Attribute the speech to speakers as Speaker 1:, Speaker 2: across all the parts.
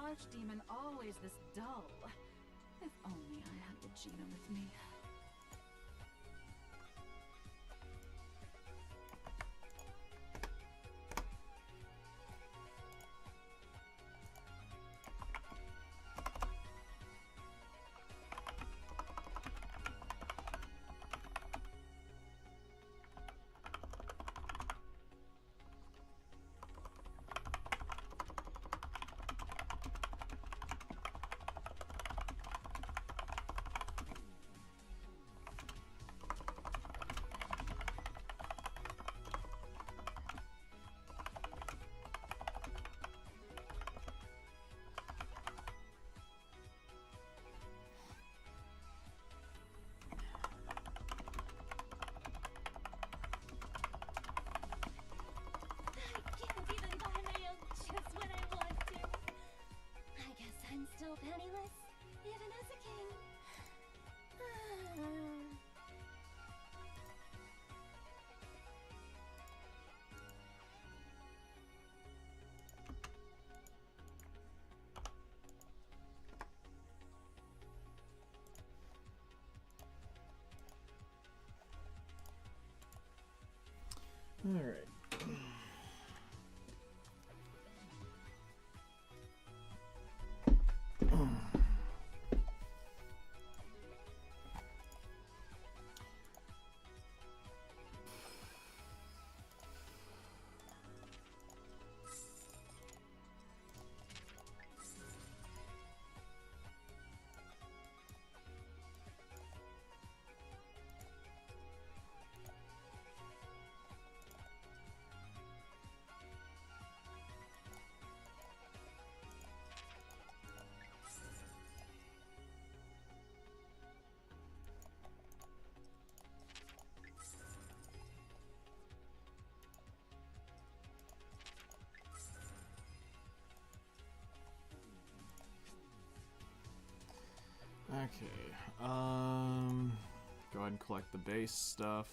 Speaker 1: archdemon always this dull? If only I had Regina with me.
Speaker 2: I'm still penniless, even as a king.
Speaker 3: All right. Okay, go ahead and collect the base stuff.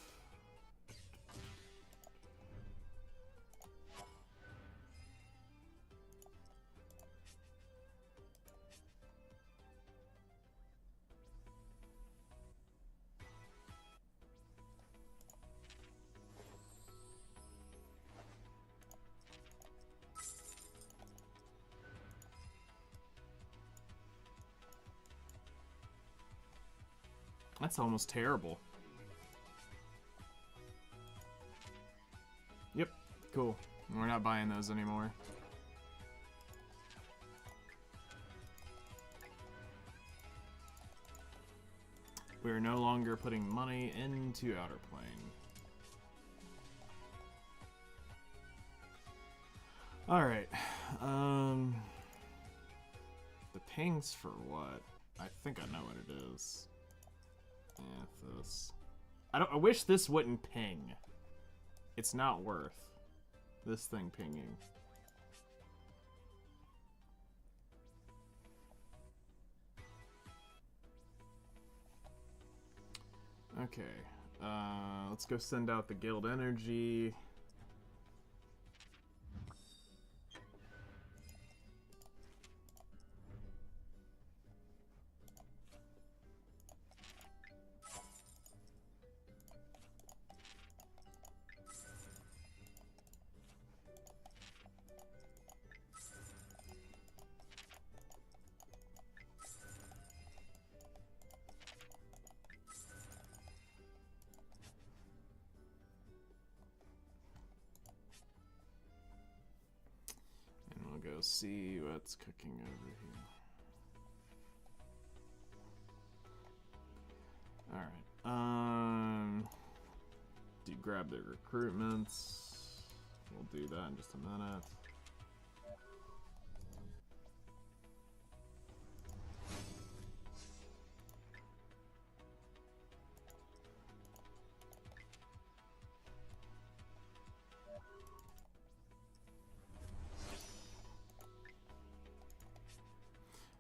Speaker 3: That's almost terrible. Yep, cool. We're not buying those anymore. We're no longer putting money into Outerplane. Alright. The pings for what? I think I know what it is. Athos. I wish this wouldn't ping. It's not worth this thing pinging. Okay. Let's go send out the guild energy. Go see what's cooking over here. Alright. Do you grab the recruitments? We'll do that in just a minute.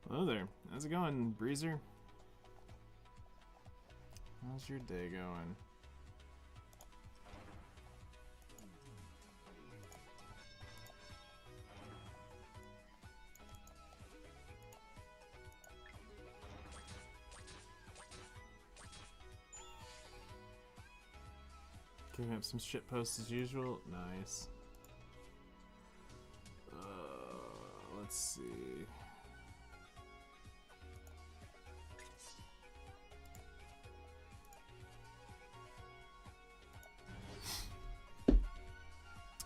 Speaker 3: Hello there. How's it going, Breezer? How's your day going? Giving up some shit posts as usual. Nice. Let's see.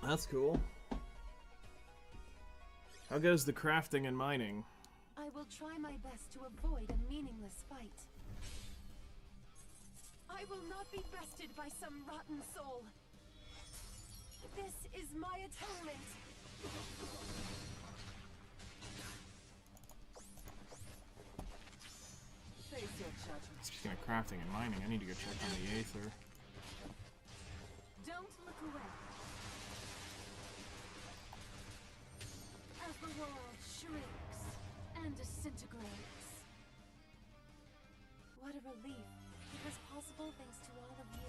Speaker 3: That's cool. How goes the crafting and mining?
Speaker 2: I will try my best to avoid a meaningless fight. I will not be bested by some rotten soul. This is my atonement. Face your judgment.
Speaker 3: Speaking of crafting and mining, I need to go check on the Aether.
Speaker 2: Don't look away. As the world shrinks and disintegrates. What a relief. It was possible thanks to all of you.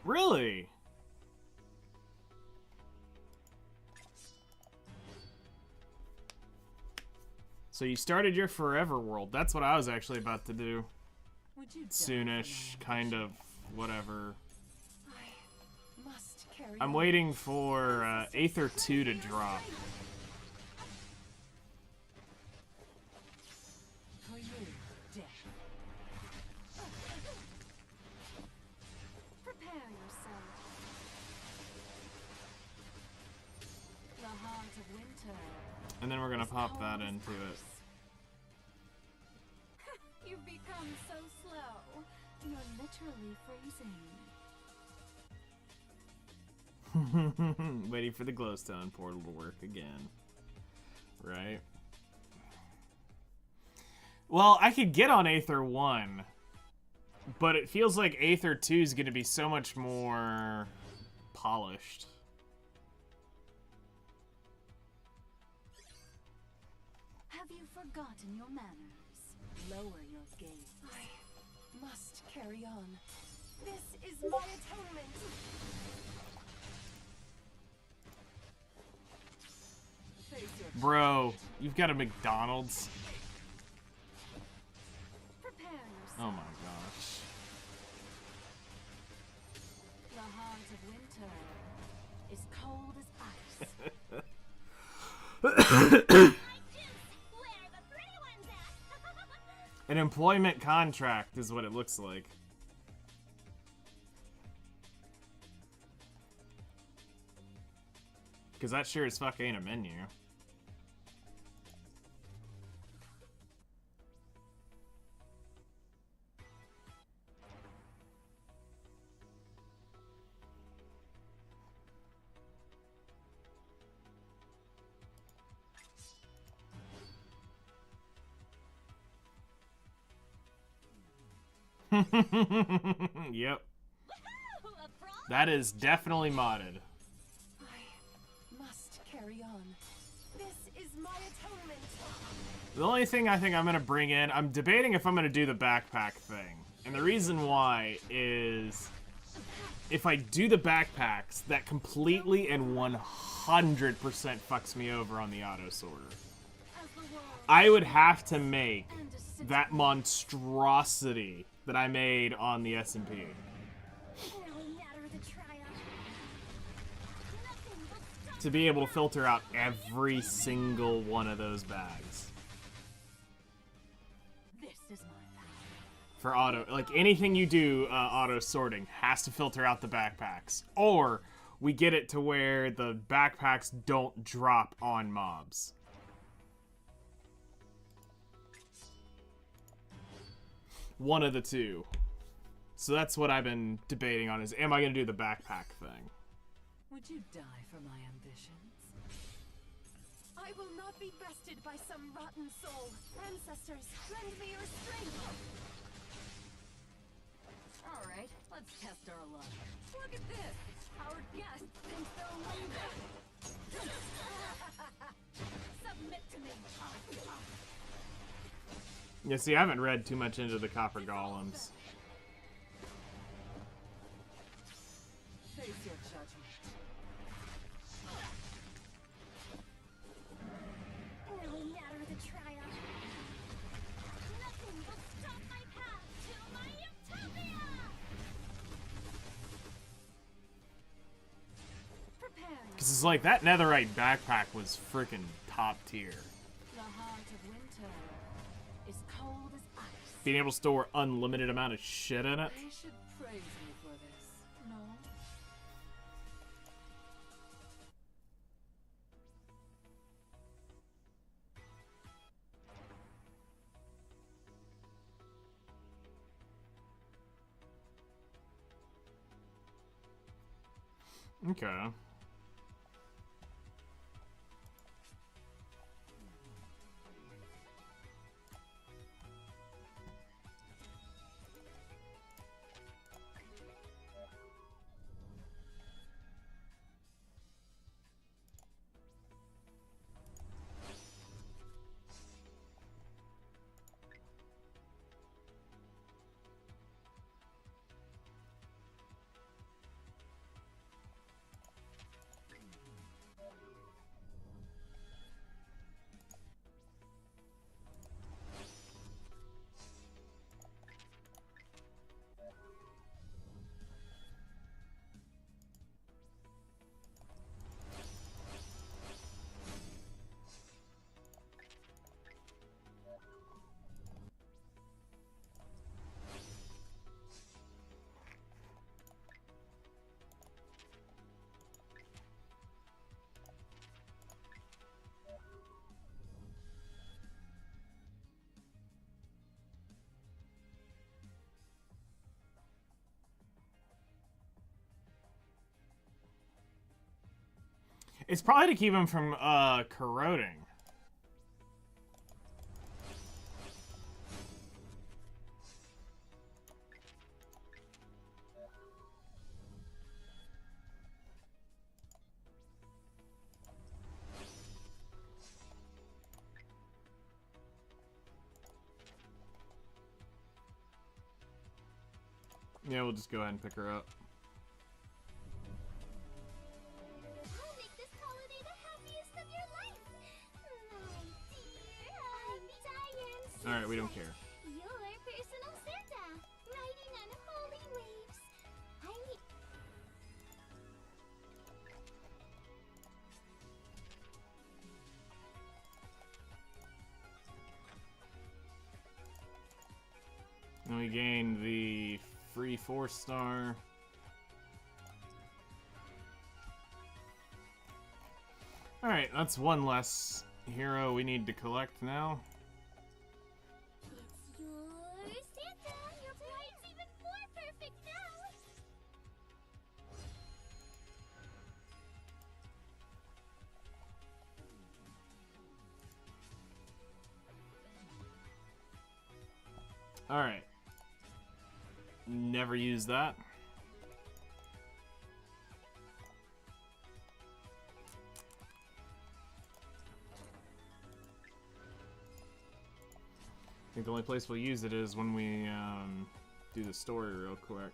Speaker 3: Really? So you started your forever world. That's what I was actually about to do. Soonish, kind of, whatever. I'm waiting for Aether 2 to drop. And then we're gonna pop that into it.
Speaker 2: You've become so slow. You're literally freezing.
Speaker 3: Waiting for the glowstone portal to work again. Right? Well, I could get on Aether 1, but it feels like Aether 2 is gonna be so much more polished.
Speaker 2: Have you forgotten your manners? Lower your gaze. I must carry on. This is my atonement.
Speaker 3: Bro, you've got a McDonald's.
Speaker 2: Prepare yourself.
Speaker 3: Oh my gosh.
Speaker 2: The heart of winter is cold as ice.
Speaker 3: An employment contract is what it looks like. Because that sure as fuck ain't a menu. Yep. That is definitely modded.
Speaker 2: I must carry on. This is my atonement.
Speaker 3: The only thing I think I'm gonna bring in, I'm debating if I'm gonna do the backpack thing. And the reason why is if I do the backpacks, that completely and 100% fucks me over on the auto sorter. I would have to make that monstrosity that I made on the S&P. To be able to filter out every single one of those bags.
Speaker 2: This is my power.
Speaker 3: For auto, like anything you do auto sorting has to filter out the backpacks. Or we get it to where the backpacks don't drop on mobs. One of the two. So that's what I've been debating on is, am I going to do the backpack thing?
Speaker 2: Would you die for my ambitions? I will not be bested by some rotten soul. Ancestors, lend me your strength.
Speaker 1: All right, let's test our luck. Look at this. Our guest thinks they're winning.
Speaker 2: Submit to me.
Speaker 3: Yeah, see, I haven't read too much into the copper golems.
Speaker 2: Face your judgment.
Speaker 1: No matter the trial, nothing will stop my path to my utopia!
Speaker 2: Prepare.
Speaker 3: Because it's like, that netherite backpack was freaking top tier.
Speaker 2: The heart of winter is cold as ice.
Speaker 3: Being able to store unlimited amount of shit in it.
Speaker 2: They should praise me for this, no?
Speaker 3: Okay. It's probably to keep him from, corroding. Yeah, we'll just go ahead and pick her up.
Speaker 1: I'll make this holiday the happiest of your life! My dear, I'm Diane.
Speaker 3: Alright, we don't care.
Speaker 1: Your personal Santa, riding on holy waves. I'm
Speaker 3: And we gained the free 4-star. Alright, that's one less hero we need to collect now.
Speaker 1: It's your Santa. Your bride's even more perfect now.
Speaker 3: Alright. Never use that. I think the only place we'll use it is when we do the story real quick.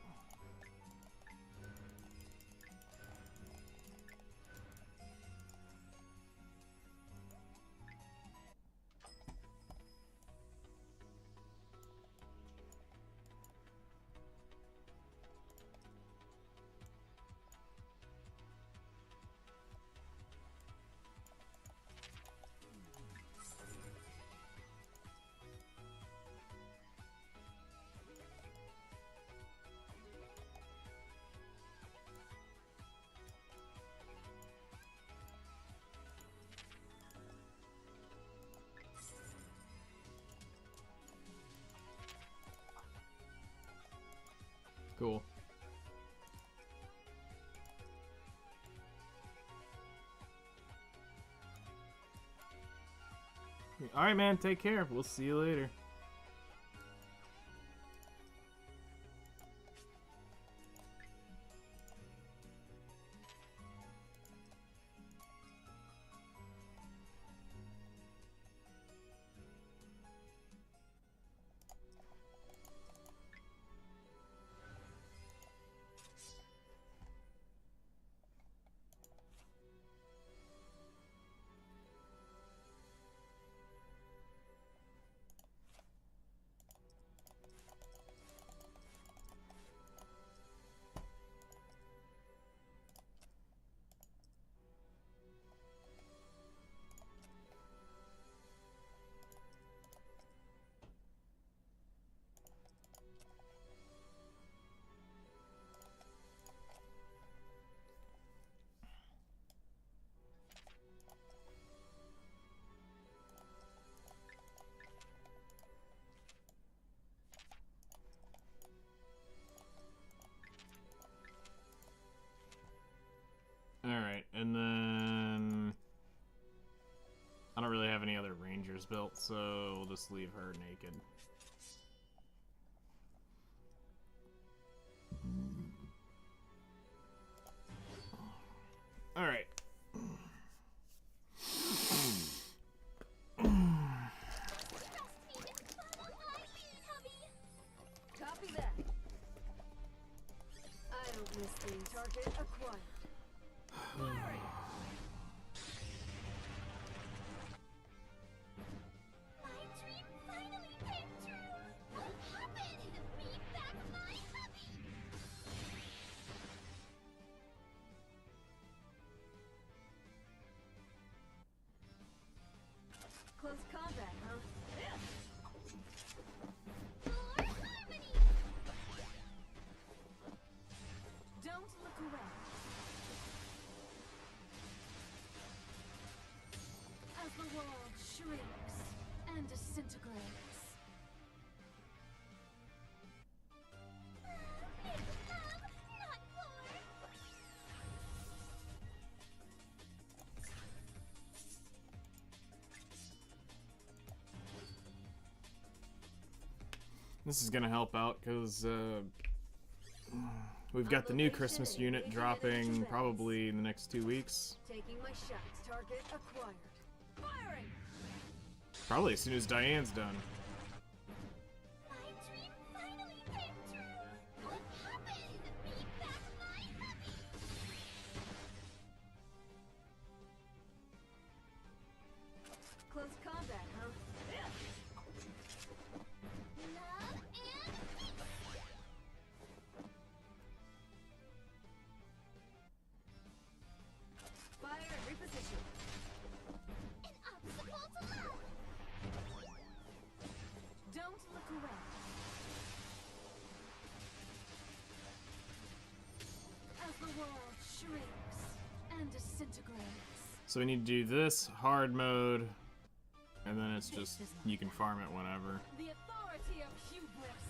Speaker 3: Cool. Alright, man, take care. We'll see you later. sisters built, so we'll just leave her naked. Alright.
Speaker 2: Copy that. I don't miss being target acquired. Firing.
Speaker 1: My dream finally came true! What happened? Me back my hubby!
Speaker 2: Close combat, huh?
Speaker 1: For harmony!
Speaker 2: Don't look away. As the world shrinks and disintegrates.
Speaker 1: Big love, not war!
Speaker 3: This is gonna help out because we've got the new Christmas unit dropping probably in the next 2 weeks.
Speaker 2: Taking my shots. Target acquired. Firing.
Speaker 3: Probably as soon as Diane's done.
Speaker 1: My dream finally came true! What happened? Me back my hubby!
Speaker 2: Close combat, huh?
Speaker 1: Love and peace!
Speaker 2: Fire and reposition.
Speaker 1: An obstacle to love!
Speaker 2: Don't look away. As the world shrinks and disintegrates.
Speaker 3: So we need to do this hard mode, and then it's just you can farm it whenever.
Speaker 2: The authority of hubris.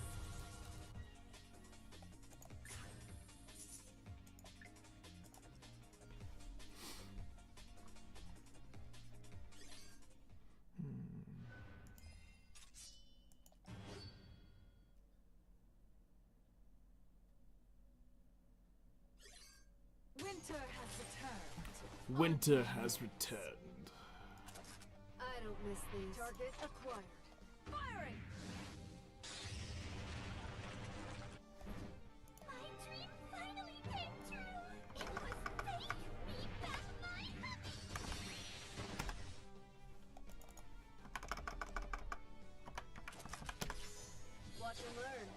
Speaker 2: Winter has returned.
Speaker 3: Winter has returned.
Speaker 2: I don't miss these. Target acquired. Firing!
Speaker 1: My dream finally came true! It was fake! Me back my hubby!
Speaker 2: Watch and learn.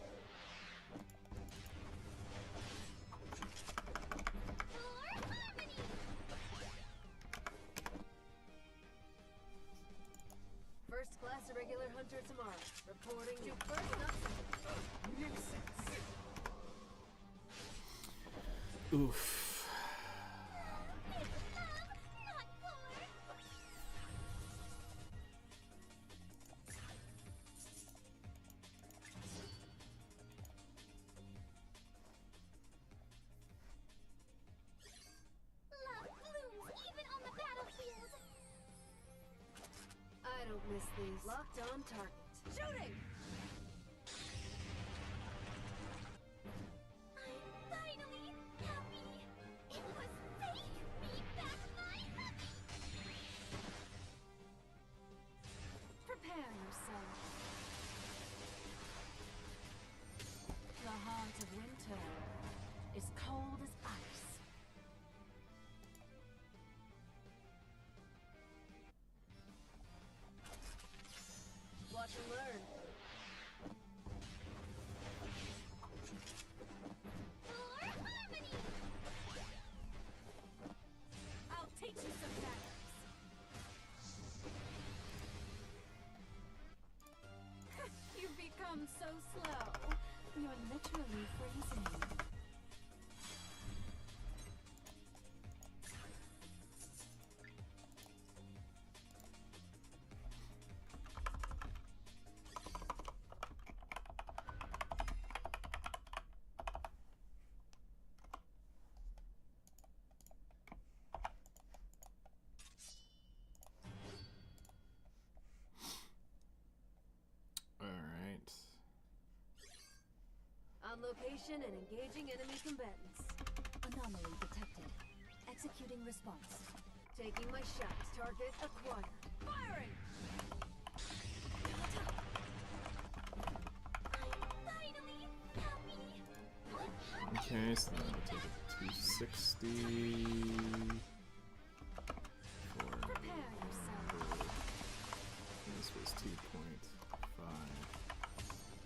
Speaker 1: For harmony!
Speaker 2: First class irregular hunter tomorrow. Reporting to first up. Nuisance.
Speaker 3: Oof.
Speaker 1: Big love, not war! Love blooms even on the battlefield!
Speaker 2: I don't miss these. Locked on target. Shooting!
Speaker 1: I'm finally happy! It was fake! Me back my hubby!
Speaker 2: Prepare yourself. The heart of winter is cold as ice. Watch and learn.
Speaker 1: For harmony!
Speaker 2: I'll teach you some manners. You've become so slow. You're literally freezing. location and engaging enemy combatants.
Speaker 1: Anomaly detected. Executing response.
Speaker 2: Taking my shot. Target acquired. Firing!
Speaker 1: Finally happy.
Speaker 3: Okay, so then I'll take it 260.
Speaker 2: Prepare yourself.
Speaker 3: This was 2.5.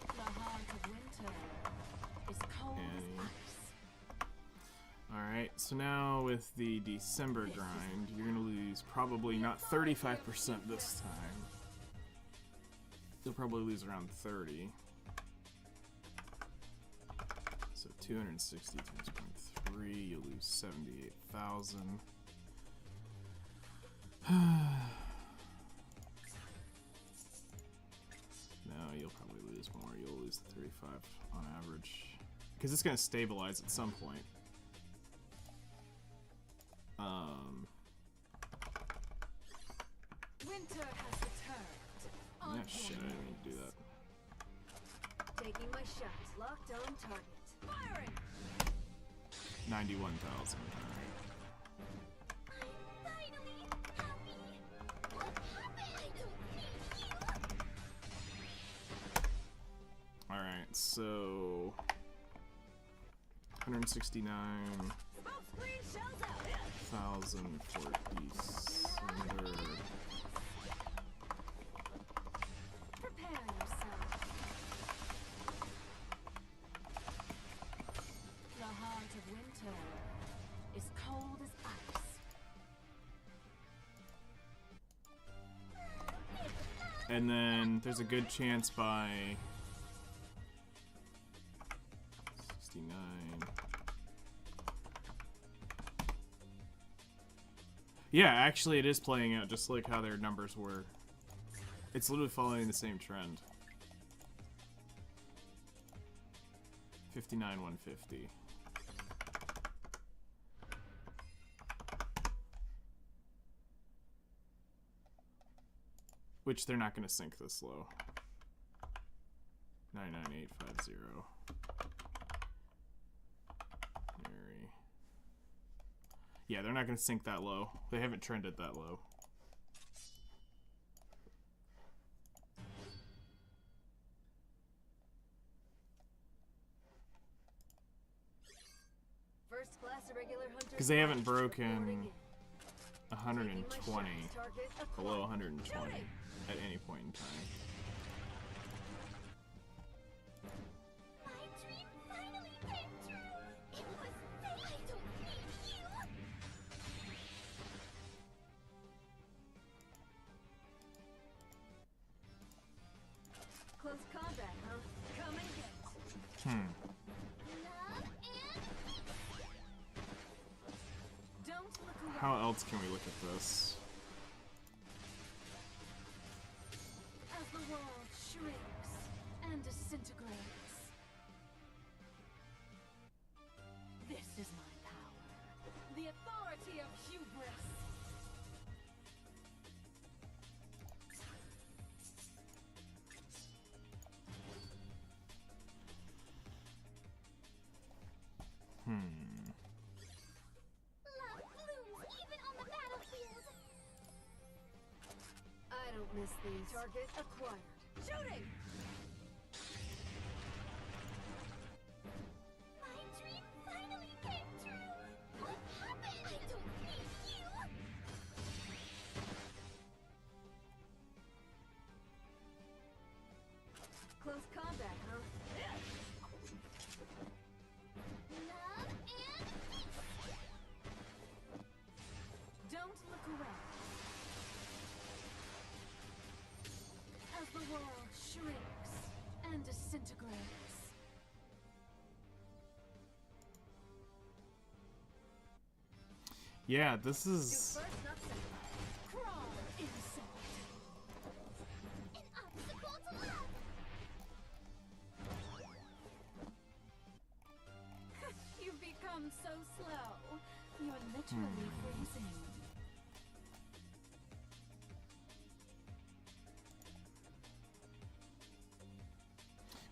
Speaker 2: The heart of winter is cold as ice.
Speaker 3: Alright, so now with the December grind, you're gonna lose probably not 35% this time. You'll probably lose around 30. So 260 times 0.3, you'll lose 78,000. No, you'll probably lose more. You'll lose 35 on average. Because it's going to stabilize at some point.
Speaker 2: Winter has returned.
Speaker 3: Yeah, shit, I didn't mean to do that.
Speaker 2: Taking my shot. Locked on target. Firing!
Speaker 3: 91,000. Alright.
Speaker 1: Finally happy. What happened? I don't need you.
Speaker 3: Alright, so 169,000
Speaker 2: Smoke screen shells out.
Speaker 3: for December.
Speaker 2: Prepare yourself. The heart of winter is cold as ice.
Speaker 3: And then there's a good chance by 69. Yeah, actually it is playing out just like how their numbers were. It's literally following the same trend. 59, 150. Which they're not going to sink this low. 99850. Mary. Yeah, they're not going to sink that low. They haven't trended that low.
Speaker 2: First class irregular hunter.
Speaker 3: Because they haven't broken
Speaker 2: reporting in.
Speaker 3: 120,
Speaker 2: Target
Speaker 3: below
Speaker 2: acquired.
Speaker 3: 120
Speaker 2: Shooting.
Speaker 3: at any point in time.
Speaker 1: My dream finally came true. It was fate. I don't need you.
Speaker 2: Close combat, huh? Come and get it.
Speaker 1: Love and
Speaker 2: Don't look away.
Speaker 3: How else can we look at this?
Speaker 2: As the world shrinks and disintegrates. This is my power. The authority of hubris.
Speaker 1: love blooms even on the battlefield.
Speaker 2: I don't miss these. Target acquired. Shooting!
Speaker 1: My dream finally came true. What happened? I don't need you.
Speaker 2: Close combat, huh?
Speaker 1: Love and
Speaker 2: Don't look away. As the world shrinks and disintegrates.
Speaker 3: Yeah, this
Speaker 2: Do
Speaker 3: is...
Speaker 2: first, not second. Crawl, insect.
Speaker 1: an obstacle to love.
Speaker 2: You've become so slow. You're literally freezing.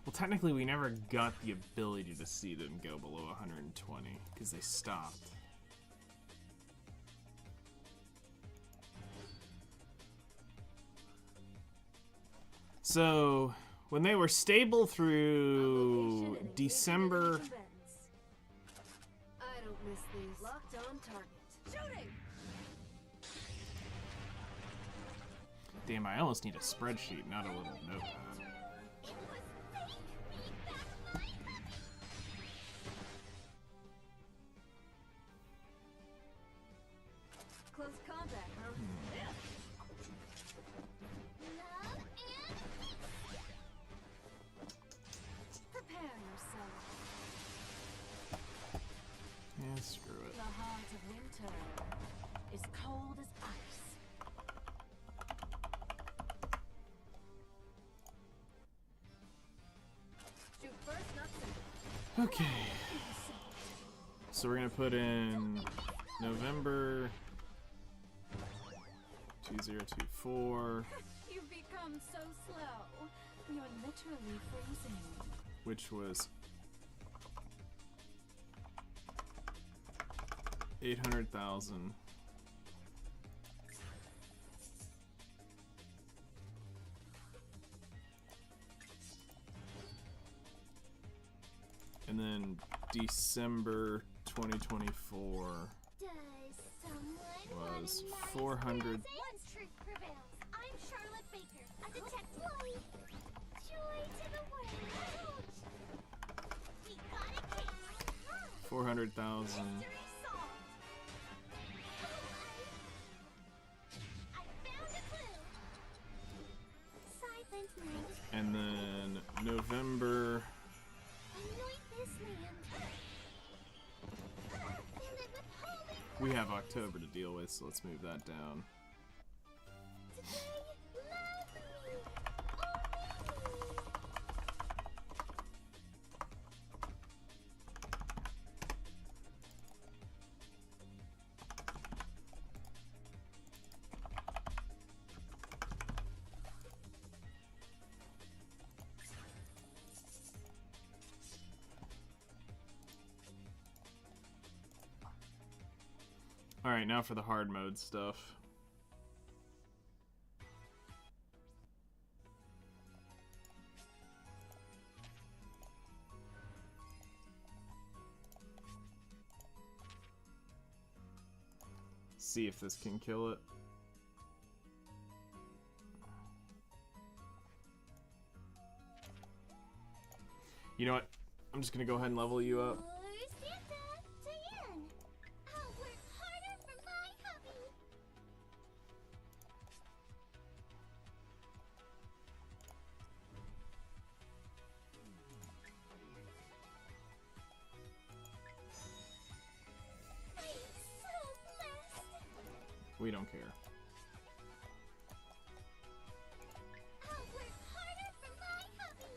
Speaker 3: Well, technically we never got the ability to see them go below 120 because they stopped. So when they were stable through December.
Speaker 2: I don't miss these. Locked on target. Shooting.
Speaker 3: Damn, I almost need a spreadsheet, not a little notepad.
Speaker 2: Close combat, huh?
Speaker 1: Love and peace.
Speaker 2: Prepare yourself.
Speaker 3: Yeah, screw it.
Speaker 2: The heart of winter is cold as ice. Shoot first, not second.
Speaker 3: Okay. So we're gonna put in November 2024,
Speaker 2: You've become so slow. You're literally freezing.
Speaker 3: which was 800,000. And then December 2024
Speaker 1: Does someone
Speaker 3: was
Speaker 1: want a nice
Speaker 3: 400.
Speaker 1: present? Truth prevails. I'm Charlotte Baker, a detective. Joy to the world. We got a case.
Speaker 3: 400,000.
Speaker 1: Mystery solved. I found a clue. Silent night.
Speaker 3: And then November.
Speaker 1: Anoint this land. Fill it with holy.
Speaker 3: We have October to deal with, so let's move that down.
Speaker 1: Today, love me. Only me.
Speaker 3: Alright, now for the hard mode stuff. See if this can kill it. You know what? I'm just gonna go ahead and level you up.
Speaker 1: Or Santa, Diane. I'll work harder for my hubby. I'm so blessed.
Speaker 3: We don't care.
Speaker 1: I'll work harder for my hubby.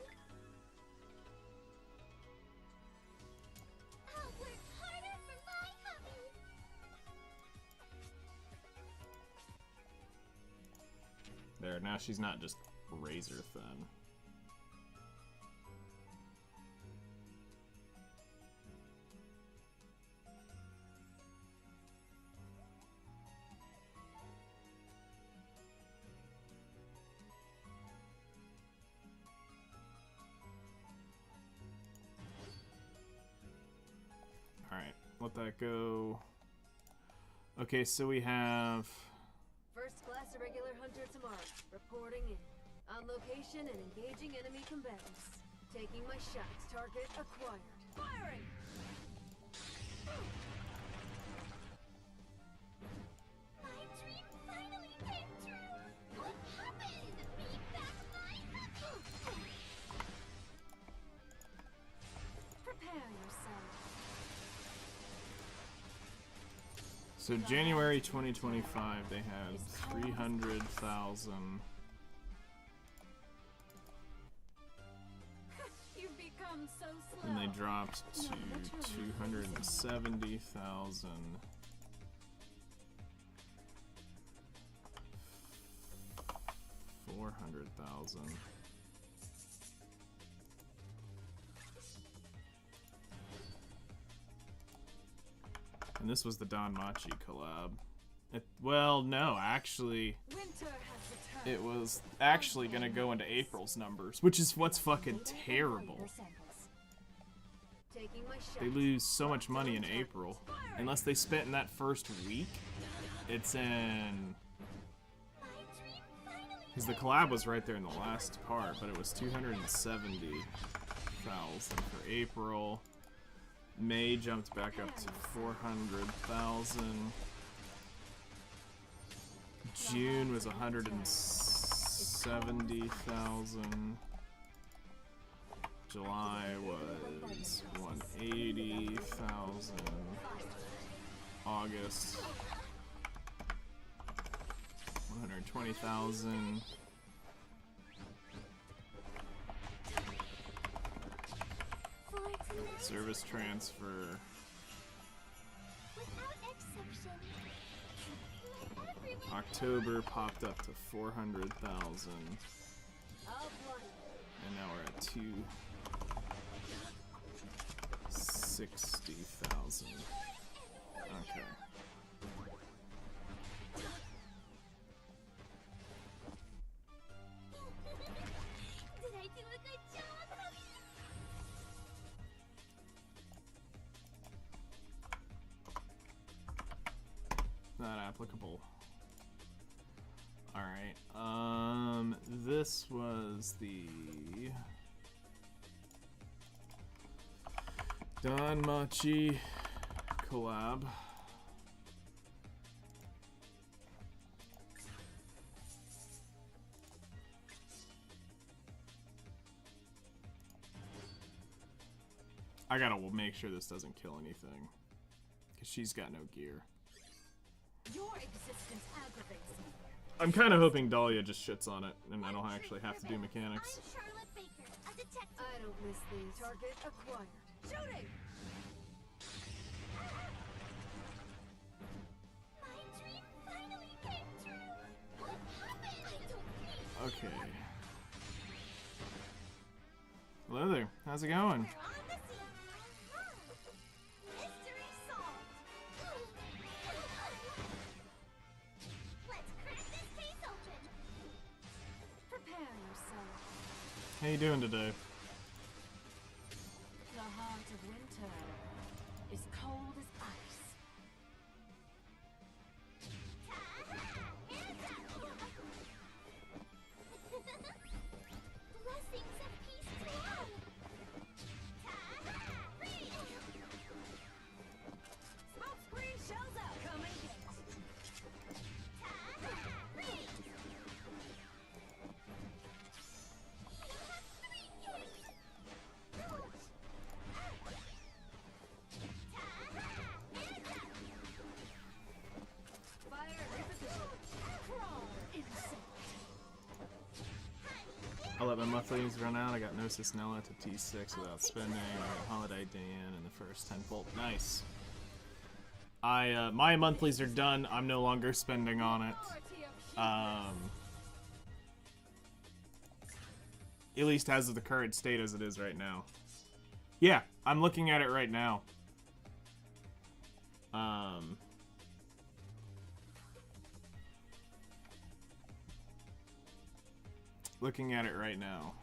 Speaker 1: I'll work harder for my hubby.
Speaker 3: There, now she's not just razor thin. Alright, let that go. Okay, so we have...
Speaker 2: First class irregular hunter tomorrow. Reporting in. On location and engaging enemy combatants. Taking my shots. Target acquired. Firing!
Speaker 1: My dream finally came true. What happened? Be back my hubby.
Speaker 2: Prepare yourself.
Speaker 3: So January 2025, they had 300,000.
Speaker 2: You've become so slow.
Speaker 3: And they dropped to 270,000. 400,000. And this was the Don Machi collab. Well, no, actually, it was actually gonna go into April's numbers, which is what's fucking terrible. They lose so much money in April. Unless they spent in that first week. It's in... Because the collab was right there in the last part, but it was 270,000 for April. May jumped back up to 400,000. June was 170,000. July was 180,000. August 120,000. Service transfer. October popped up to 400,000. And now we're at 260,000. Okay.
Speaker 1: Did I do a good job?
Speaker 3: Not applicable. Alright, this was the Don Machi collab. I gotta make sure this doesn't kill anything, because she's got no gear.
Speaker 2: Your existence aggravates me.
Speaker 3: I'm kind of hoping Dahlia just shits on it, and I don't actually have to do mechanics.
Speaker 1: I'm Charlotte Baker, a detective.
Speaker 2: I don't miss these. Target acquired. Shooting!
Speaker 1: My dream finally came true. What happened? I don't think.
Speaker 3: Okay. Hello there. How's it going?
Speaker 1: We're on the scene. Mystery solved. Let's crack this case open.
Speaker 2: Prepare yourself.
Speaker 3: How you doing today?
Speaker 2: The heart of winter is cold as ice.
Speaker 1: Blessings of peace to all.
Speaker 2: Smoke screen shells out. Come and get it. Fire reposition. Crawl insect.
Speaker 3: I'll let my monthlies run out. I got No Cisnella to T6 without spending. I got Holiday Dan in the first 10 volt. Nice. My monthlies are done. I'm no longer spending on it. At least as of the current state as it is right now. Yeah, I'm looking at it right now. Looking at it right now.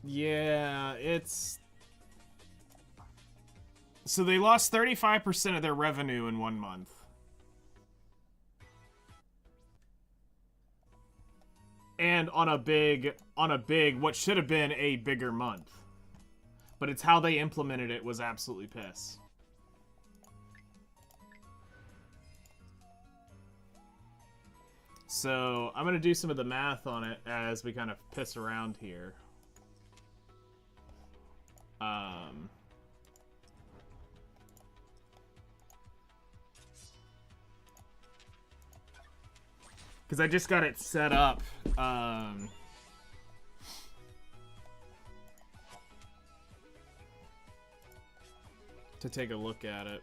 Speaker 3: Yeah, it's... So they lost 35% of their revenue in 1 month. And on a big, what should have been a bigger month. But it's how they implemented it was absolutely piss. So, I'm gonna do some of the math on it as we kind of piss around here. Because I just got it set up. to take a look at it.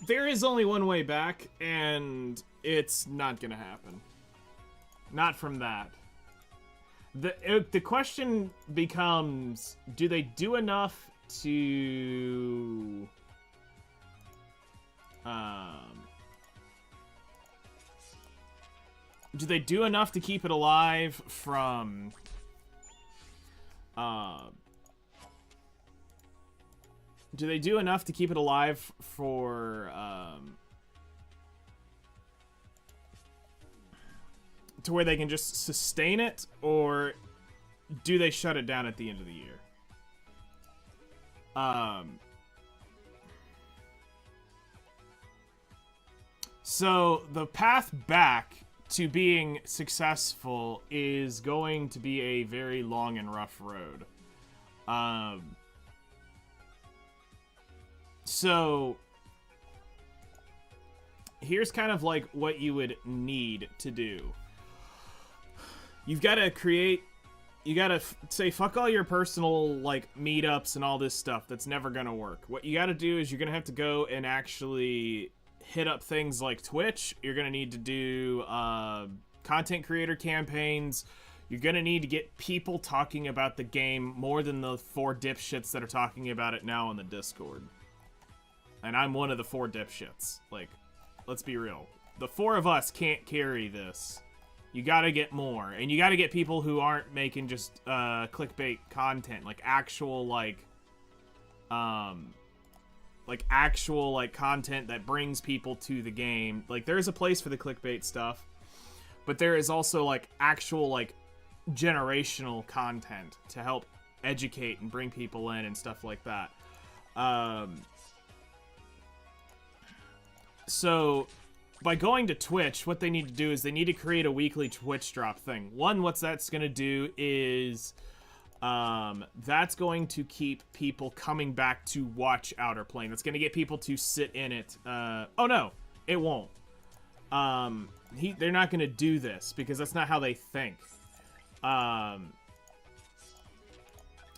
Speaker 3: There is only one way back, and it's not gonna happen. Not from that. The question becomes, do they do enough to... do they do enough to keep it alive from... do they do enough to keep it alive for, to where they can just sustain it, or do they shut it down at the end of the year? So the path back to being successful is going to be a very long and rough road. So here's kind of like what you would need to do. You've got to create, you got to say fuck all your personal like meetups and all this stuff that's never going to work. What you got to do is you're going to have to go and actually hit up things like Twitch. You're going to need to do content creator campaigns. You're going to need to get people talking about the game more than the 4 dipshits that are talking about it now on the Discord. And I'm one of the 4 dipshits. Like, let's be real. The 4 of us can't carry this. You gotta get more. And you gotta get people who aren't making just clickbait content. Like, actual, actual content that brings people to the game. Like, there's a place for the clickbait stuff. But there is also, like, actual, like, generational content to help educate and bring people in and stuff like that. So, by going to Twitch, what they need to do is they need to create a weekly Twitch drop thing. One, what that's going to do is that's going to keep people coming back to watch Outerplane. That's going to get people to sit in it. Oh, no, it won't. They're not going to do this because that's not how they think.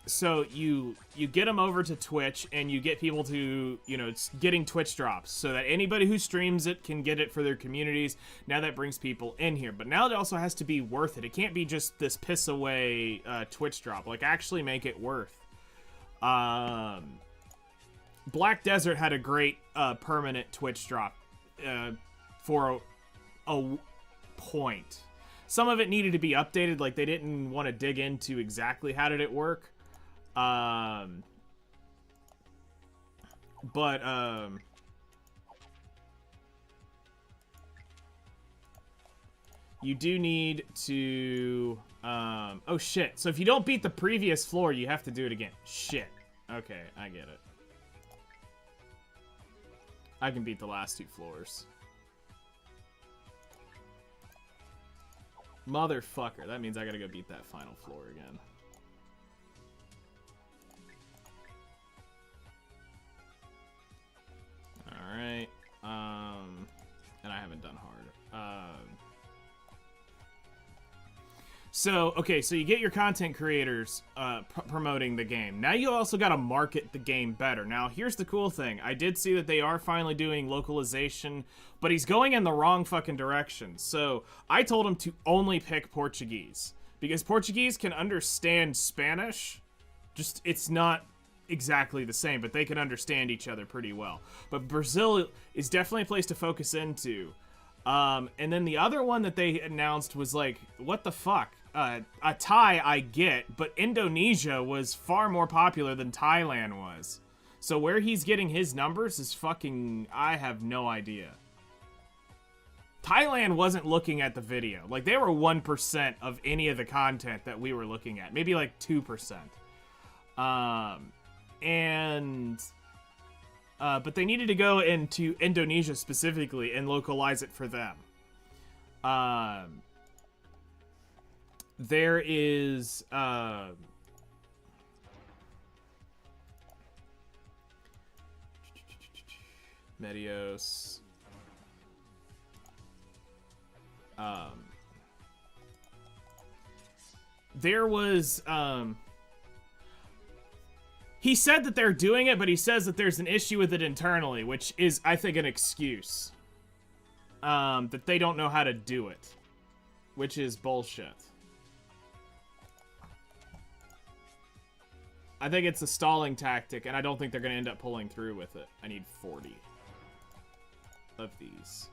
Speaker 3: So you get them over to Twitch and you get people to, you know, it's getting Twitch drops so that anybody who streams it can get it for their communities. Now that brings people in here, but now it also has to be worth it. It can't be just this piss away Twitch drop. Like, actually make it worth. Black Desert had a great permanent Twitch drop for a point. Some of it needed to be updated, like they didn't want to dig into exactly how did it work. You do need to, oh shit. So if you don't beat the previous floor, you have to do it again. Shit. Okay, I get it. I can beat the last 2 floors. Motherfucker. That means I gotta go beat that final floor again. Alright. And I haven't done hard. So, okay, so you get your content creators promoting the game. Now you also got to market the game better. Now, here's the cool thing. I did see that they are finally doing localization, but he's going in the wrong fucking direction. So, I told him to only pick Portuguese. Because Portuguese can understand Spanish. Just, it's not exactly the same, but they can understand each other pretty well. But Brazil is definitely a place to focus into. And then the other one that they announced was like, what the fuck? A Thai I get, but Indonesia was far more popular than Thailand was. So where he's getting his numbers is fucking, I have no idea. Thailand wasn't looking at the video. Like, they were 1% of any of the content that we were looking at. Maybe like 2%. But they needed to go into Indonesia specifically and localize it for them. There is, Medios. there was, he said that they're doing it, but he says that there's an issue with it internally, which is, I think, an excuse. That they don't know how to do it. Which is bullshit. I think it's a stalling tactic, and I don't think they're going to end up pulling through with it. I need 40 of these.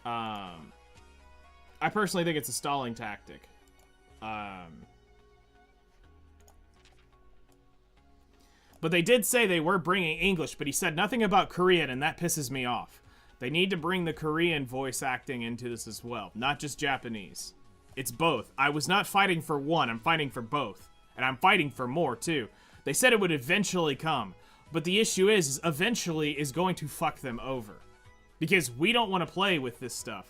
Speaker 3: I personally think it's a stalling tactic. But they did say they were bringing English, but he said nothing about Korean, and that pisses me off. They need to bring the Korean voice acting into this as well, not just Japanese. It's both. I was not fighting for one, I'm fighting for both. And I'm fighting for more, too. They said it would eventually come. But the issue is eventually is going to fuck them over. Because we don't want to play with this stuff.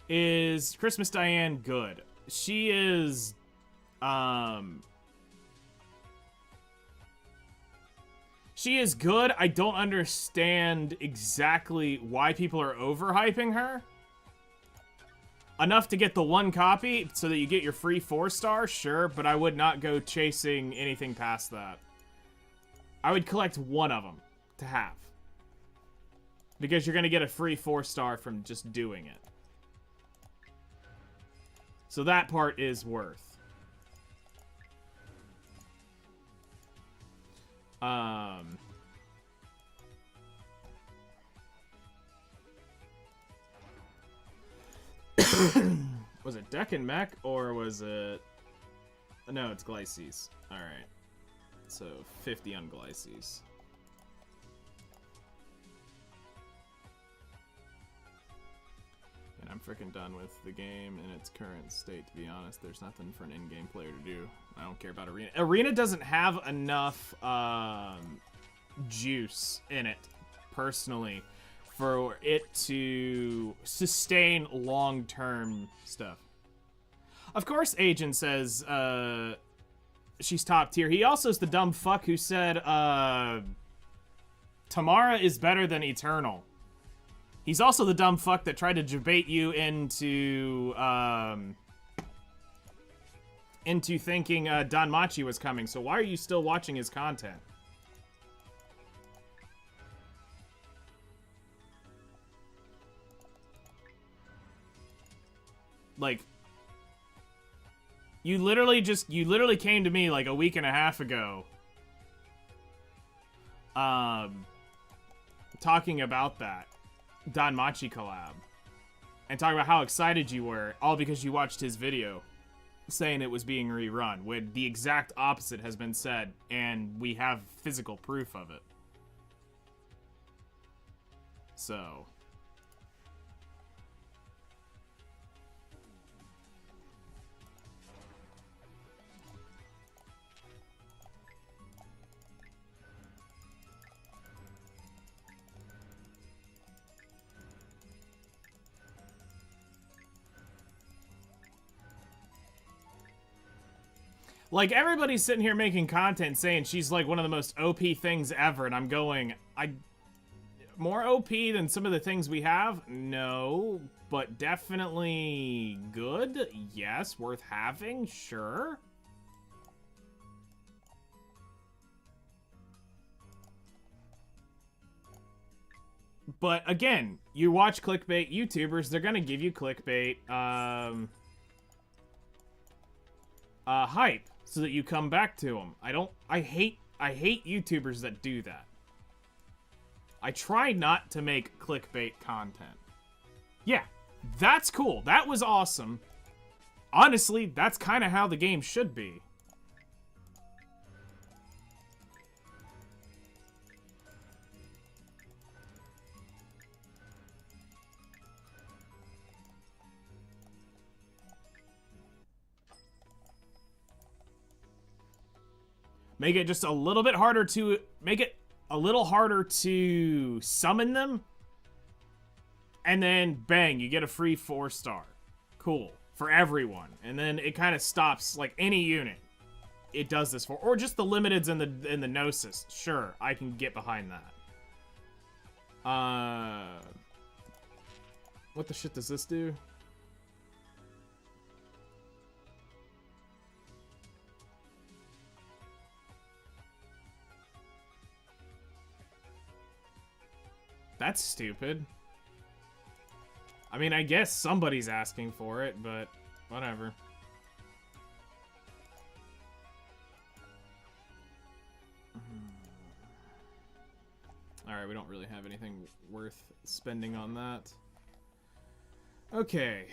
Speaker 3: Is Christmas Diane good? She is, she is good. I don't understand exactly why people are overhyping her. Enough to get the one copy so that you get your free 4-star, sure, but I would not go chasing anything past that. I would collect one of them to have. Because you're going to get a free 4-star from just doing it. So that part is worth. Was it Deck and Mech, or was it... No, it's Glyces. Alright. So, 50 on Glyces. And I'm freaking done with the game in its current state, to be honest. There's nothing for an in-game player to do. I don't care about Arena. Arena doesn't have enough juice in it, personally, for it to sustain long-term stuff. Of course, Agent says she's top tier. He also is the dumb fuck who said Tamara is better than Eternal. He's also the dumb fuck that tried to debate you into thinking Don Machi was coming. So why are you still watching his content? Like, you literally came to me like a week and a half ago, talking about that Don Machi collab, and talking about how excited you were, all because you watched his video saying it was being rerun, when the exact opposite has been said, and we have physical proof of it. So... Like, everybody's sitting here making content saying she's, like, one of the most OP things ever, and I'm going, more OP than some of the things we have? No, but definitely good? Yes, worth having? Sure. But, again, you watch clickbait YouTubers, they're gonna give you clickbait, hype, so that you come back to them. I hate YouTubers that do that. I try not to make clickbait content. Yeah, that's cool. That was awesome. Honestly, that's kind of how the game should be. Make it just a little bit harder to... Make it a little harder to summon them. And then, bang, you get a free 4-star. Cool. For everyone. And then it kind of stops, like, any unit it does this for. Or just the limiteds and the Gnosis. Sure, I can get behind that. What the shit does this do? That's stupid. I mean, I guess somebody's asking for it, but whatever. Alright, we don't really have anything worth spending on that. Okay.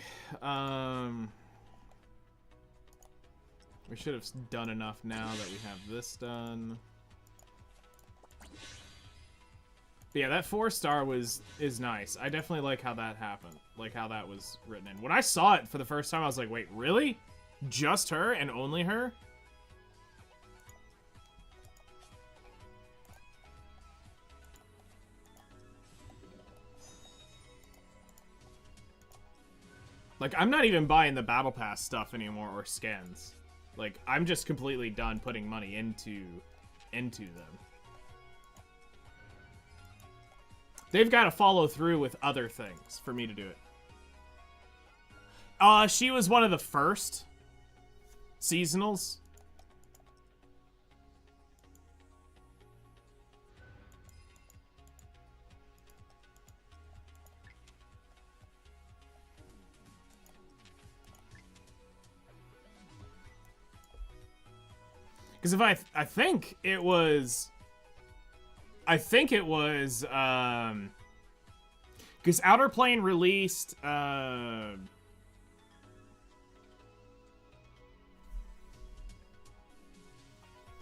Speaker 3: We should have done enough now that we have this done. But yeah, that 4-star is nice. I definitely like how that happened. Like how that was written in. When I saw it for the first time, I was like, wait, really? Just her and only her? Like, I'm not even buying the Battle Pass stuff anymore or skins. Like, I'm just completely done putting money into them. They've got to follow through with other things for me to do it. She was one of the first seasonals. Because if I think it was, because Outerplane released,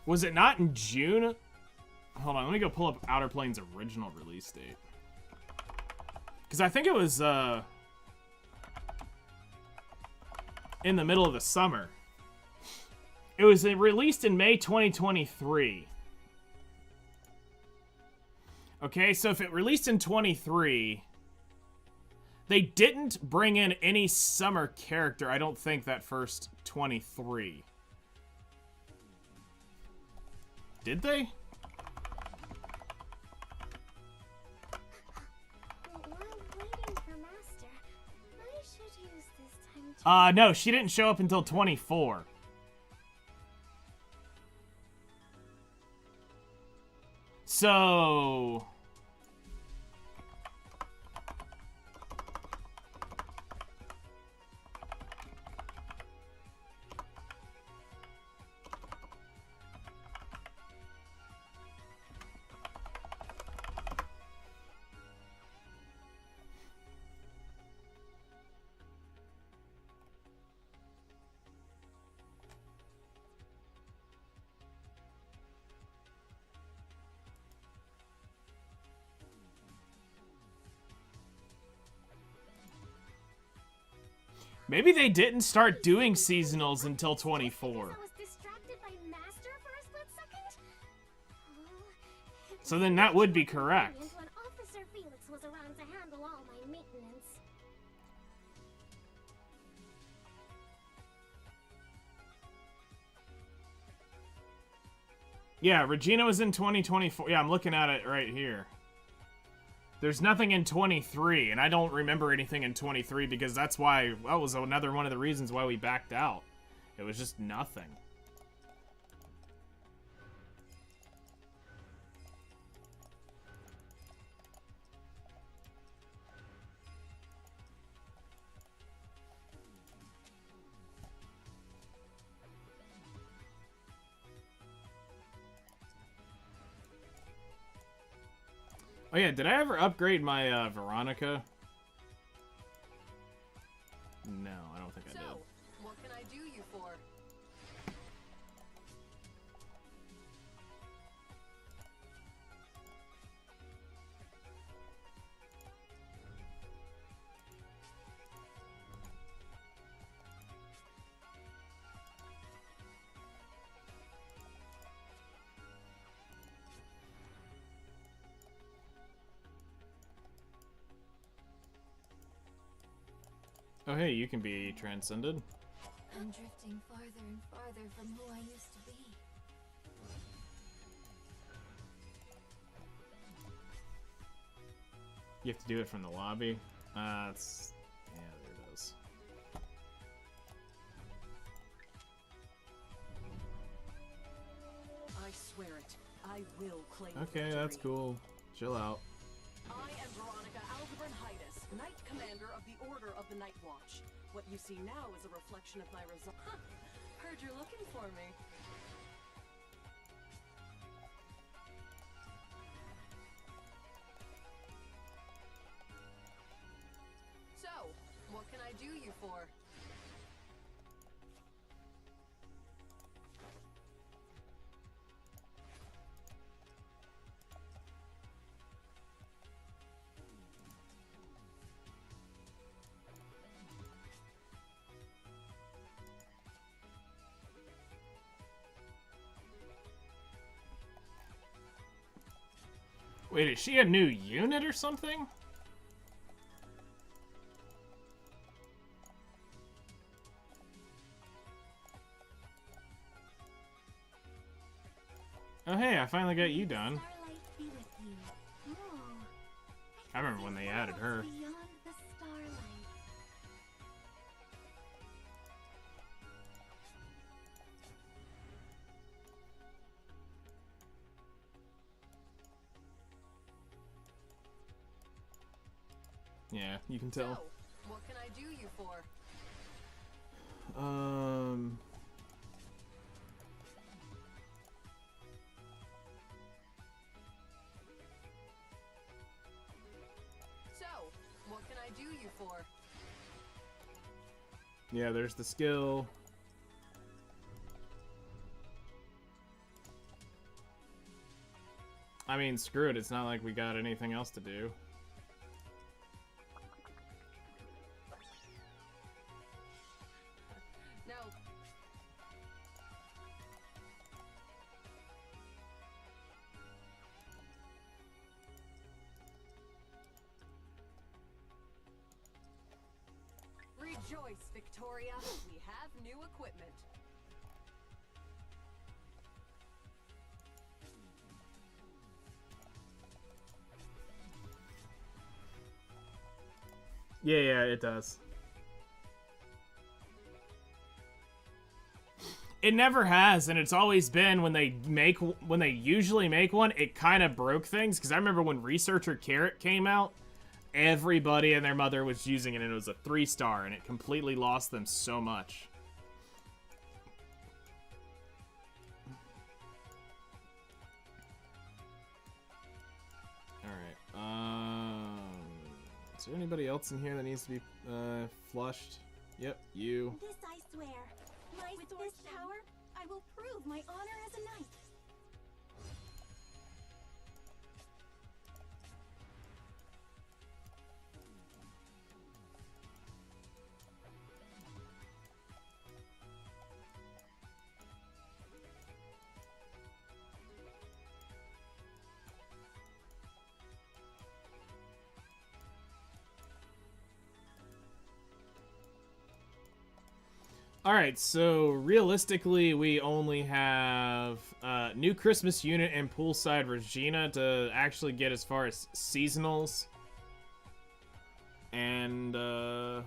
Speaker 3: was it not in June? Hold on, let me go pull up Outerplane's original release date. Because I think it was, in the middle of the summer. It was released in May 2023. Okay, so if it released in 23, they didn't bring in any summer character, I don't think, that first 23. Did they?
Speaker 1: While waiting for Master, I should use this time to...
Speaker 3: No, she didn't show up until 24. So... maybe they didn't start doing seasonals until 24.
Speaker 1: I was distracted by Master for a split second.
Speaker 3: So then that would be correct.
Speaker 1: When Officer Felix was around to handle all my maintenance.
Speaker 3: Yeah, Regina was in 2024. Yeah, I'm looking at it right here. There's nothing in 23, and I don't remember anything in 23 because that was another one of the reasons why we backed out. It was just nothing. Oh yeah, did I ever upgrade my Veronica? No, I don't think I did.
Speaker 2: So, what can I do you for?
Speaker 3: Oh hey, you can be transcended.
Speaker 1: I'm drifting farther and farther from who I used to be.
Speaker 3: You have to do it from the lobby. That's... yeah, there it is.
Speaker 2: I swear it. I will claim
Speaker 3: Okay,
Speaker 2: victory.
Speaker 3: that's cool. Chill out.
Speaker 2: I am Knight Commander of the Order of the Night Watch. What you see now is a reflection of my result. Heard you're looking for me. So, what can I do you for?
Speaker 3: Wait, is she a new unit or something? Oh hey, I finally got you done.
Speaker 1: Starlight be with you. Oh,
Speaker 3: I remember when they added her.
Speaker 1: beyond the starlight.
Speaker 3: Yeah, you can tell.
Speaker 2: So, what can I do you for? So, what can I do you for?
Speaker 3: Yeah, there's the skill. I mean, screw it, it's not like we got anything else to do.
Speaker 2: No. Rejoice, Victoria. We have new equipment.
Speaker 3: Yeah, it does. It never has, and it's always been when they usually make one, it kind of broke things. Because I remember when Researcher Carrot came out, everybody and their mother was using it, and it was a 3-star, and it completely lost them so much. All right. Is there anybody else in here that needs to be flushed? Yep, you.
Speaker 1: This I swear. With this power, I will prove my honor as a knight.
Speaker 3: Alright, so realistically, we only have new Christmas unit and poolside Regina to actually get as far as seasonals. And, hello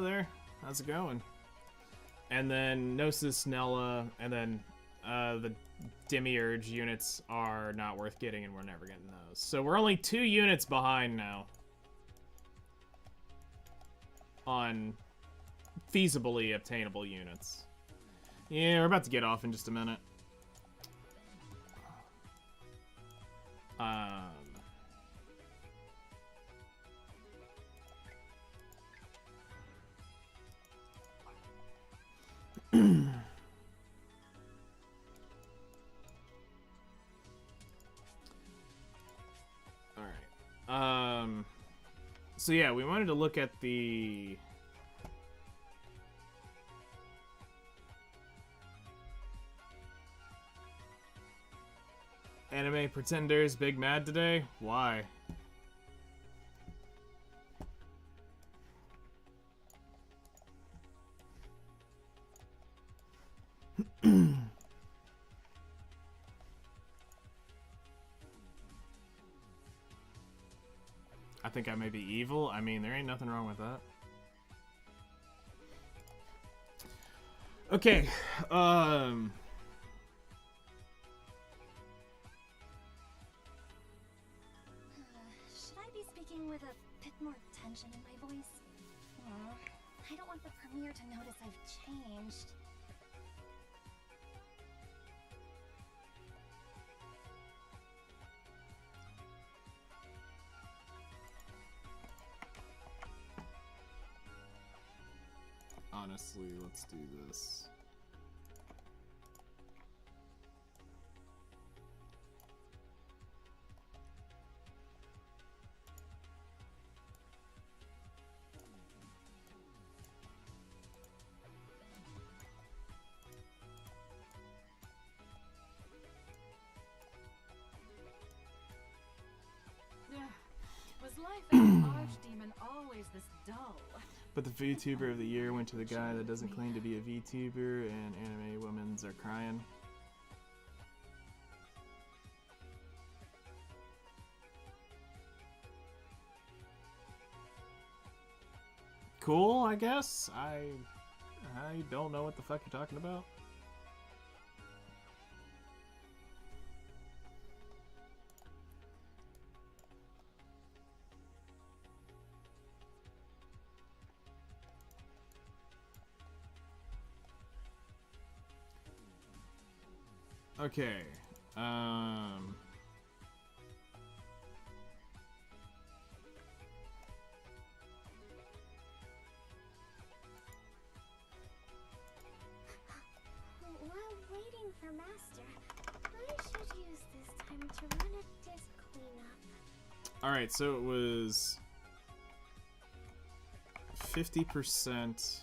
Speaker 3: there. How's it going? And then Gnosis, Nella, and then the Demiurge units are not worth getting, and we're never getting those. So we're only 2 units behind now on feasibly obtainable units. Yeah, we're about to get off in just a minute. Alright. So yeah, we wanted to look at the Anime Pretenders big mad today? Why? I think I may be evil. I mean, there ain't nothing wrong with that. Okay,
Speaker 1: Should I be speaking with a bit more tension in my voice. I don't want the premiere to notice I've changed.
Speaker 3: Honestly, let's do this.
Speaker 2: Was life as an archdemon always this dull?
Speaker 3: But the VTuber of the year went to the guy that doesn't claim to be a VTuber, and anime women's are crying. Cool, I guess. I don't know what the fuck you're talking about. Okay.
Speaker 1: While waiting for Master, I should use this time to run a disc cleanup.
Speaker 3: Alright, so it was 50%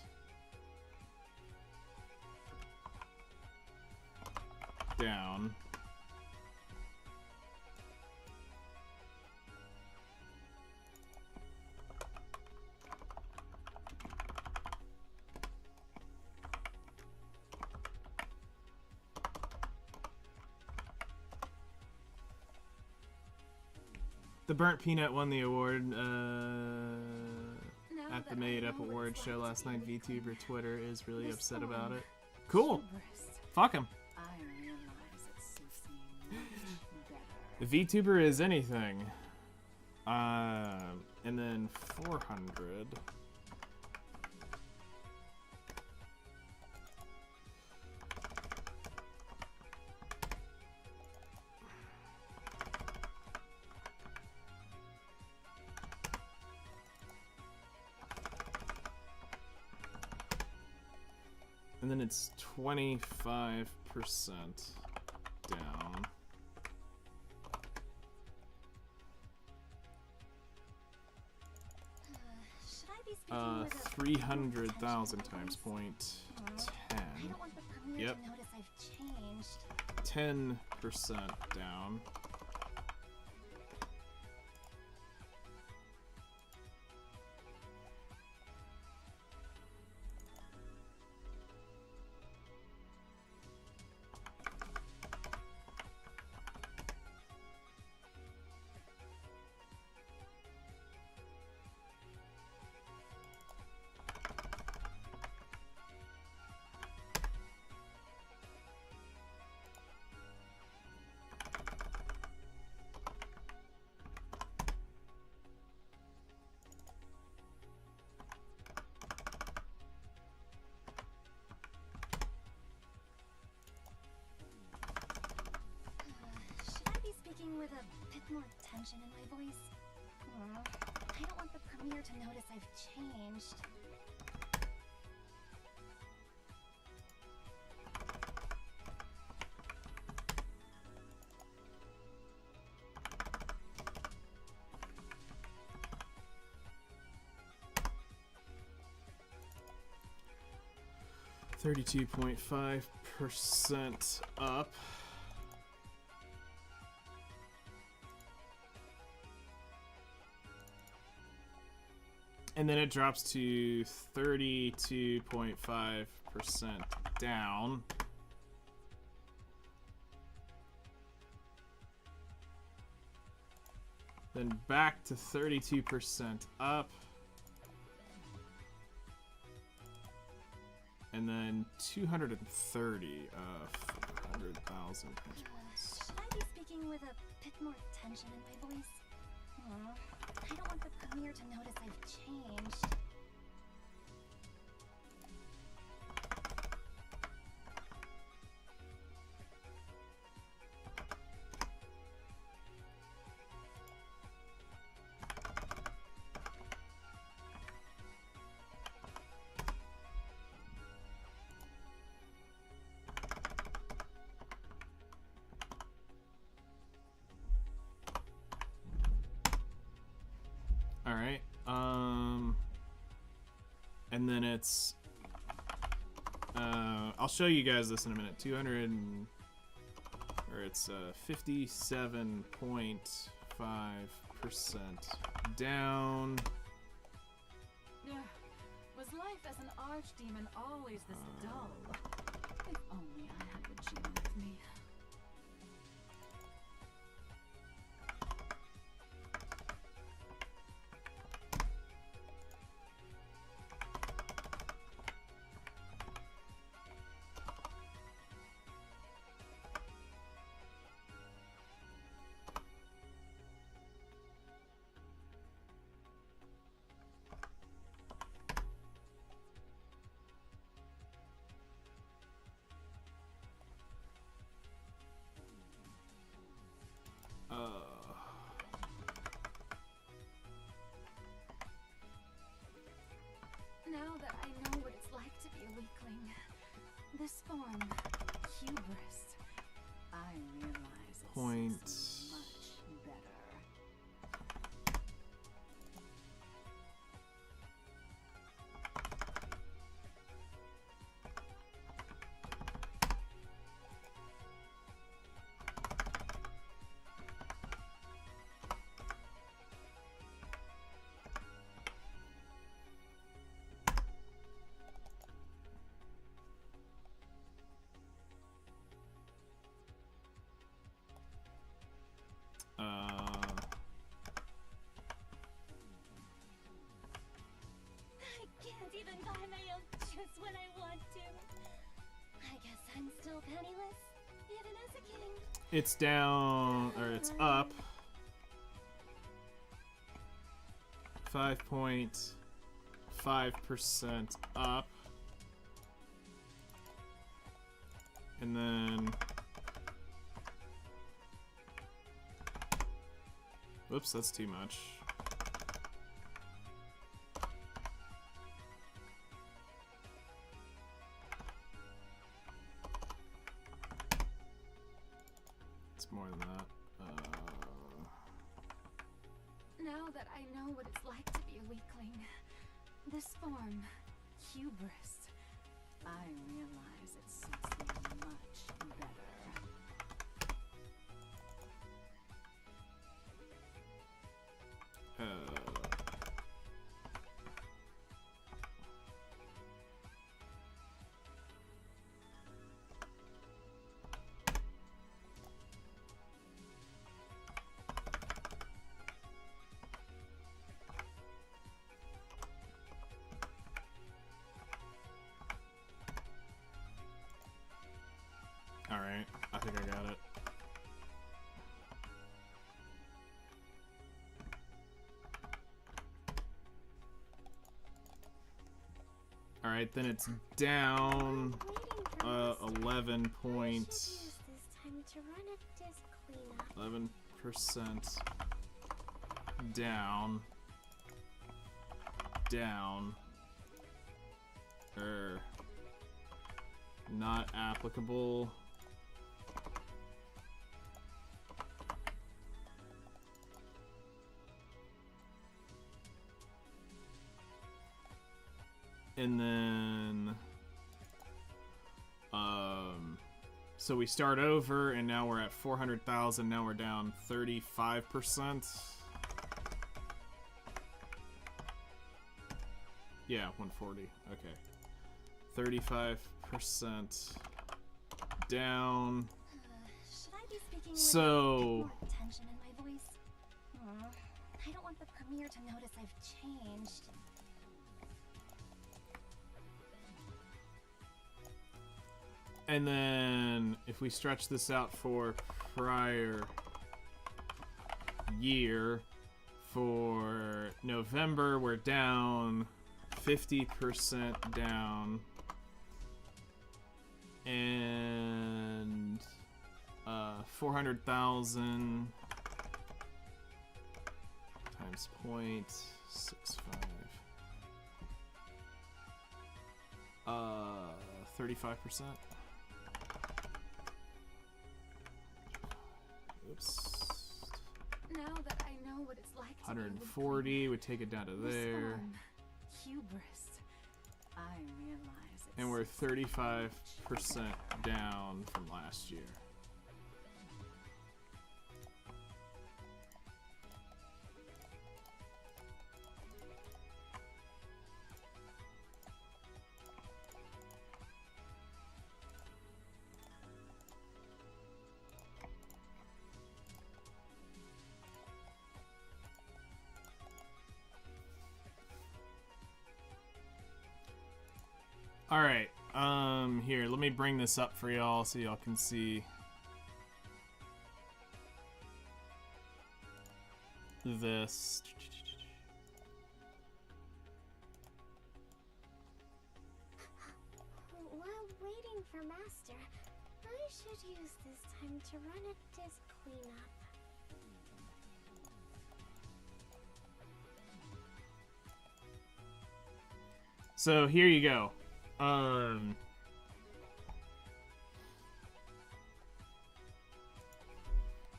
Speaker 3: down. The Burnt Peanut won the award at the Made Up Awards show last night. VTuber Twitter is really upset about it. Cool. Fuck him. The VTuber is anything. And then 400. And then it's 25% down.
Speaker 1: Should I be speaking with a
Speaker 3: 300,000 times 0.10.
Speaker 1: I don't want the premiere
Speaker 3: Yep.
Speaker 1: to notice I've changed.
Speaker 3: 10% down.
Speaker 1: Should I be speaking with a bit more tension in my voice? I don't want the premiere to notice I've changed.
Speaker 3: %32.5% up. And then it drops to 32.5% down. Then back to 32% up. And then 230 of 100,000.
Speaker 1: Should I be speaking with a bit more tension in my voice? I don't want the premiere to notice I've changed.
Speaker 3: All right. And then it's I'll show you guys this in a minute. 200 or it's 57.5% down.
Speaker 2: Was life as an archdemon always this dull? If only I had the gene with me. Now that I know what it's like to be a weakling, this form, hubris, I realize it's
Speaker 3: Point.
Speaker 2: much better.
Speaker 1: I can't even buy my own juice when I want to. I guess I'm still penniless, even as a king.
Speaker 3: It's down, or it's up 5.5% up, and then whoops, that's too much. It's more than that.
Speaker 2: Now that I know what it's like to be a weakling, this form, hubris, I realize it suits me much better.
Speaker 3: Alright, I think I got it. Alright, then it's down 11 point
Speaker 1: This time to run a disc cleanup.
Speaker 3: 11% down. Not applicable. And then so we start over and now we're at 400,000. Now we're down 35%. Yeah, 140. Okay. 35% down.
Speaker 1: Should I be speaking
Speaker 3: So
Speaker 1: with more tension in my voice? I don't want the premiere to notice I've changed.
Speaker 3: and then if we stretch this out for prior year, For November, we're down 50% down. And 400,000 times 0.65. 35%. Oops.
Speaker 2: Now that I know what it's like to
Speaker 3: 140 would take it down to there.
Speaker 2: Hubris. I realize it's
Speaker 3: And we're 35% down from last year. All right, here, let me bring this up for y'all so y'all can see this.
Speaker 1: While waiting for Master, I should use this time to run a disc cleanup.
Speaker 3: So here you go.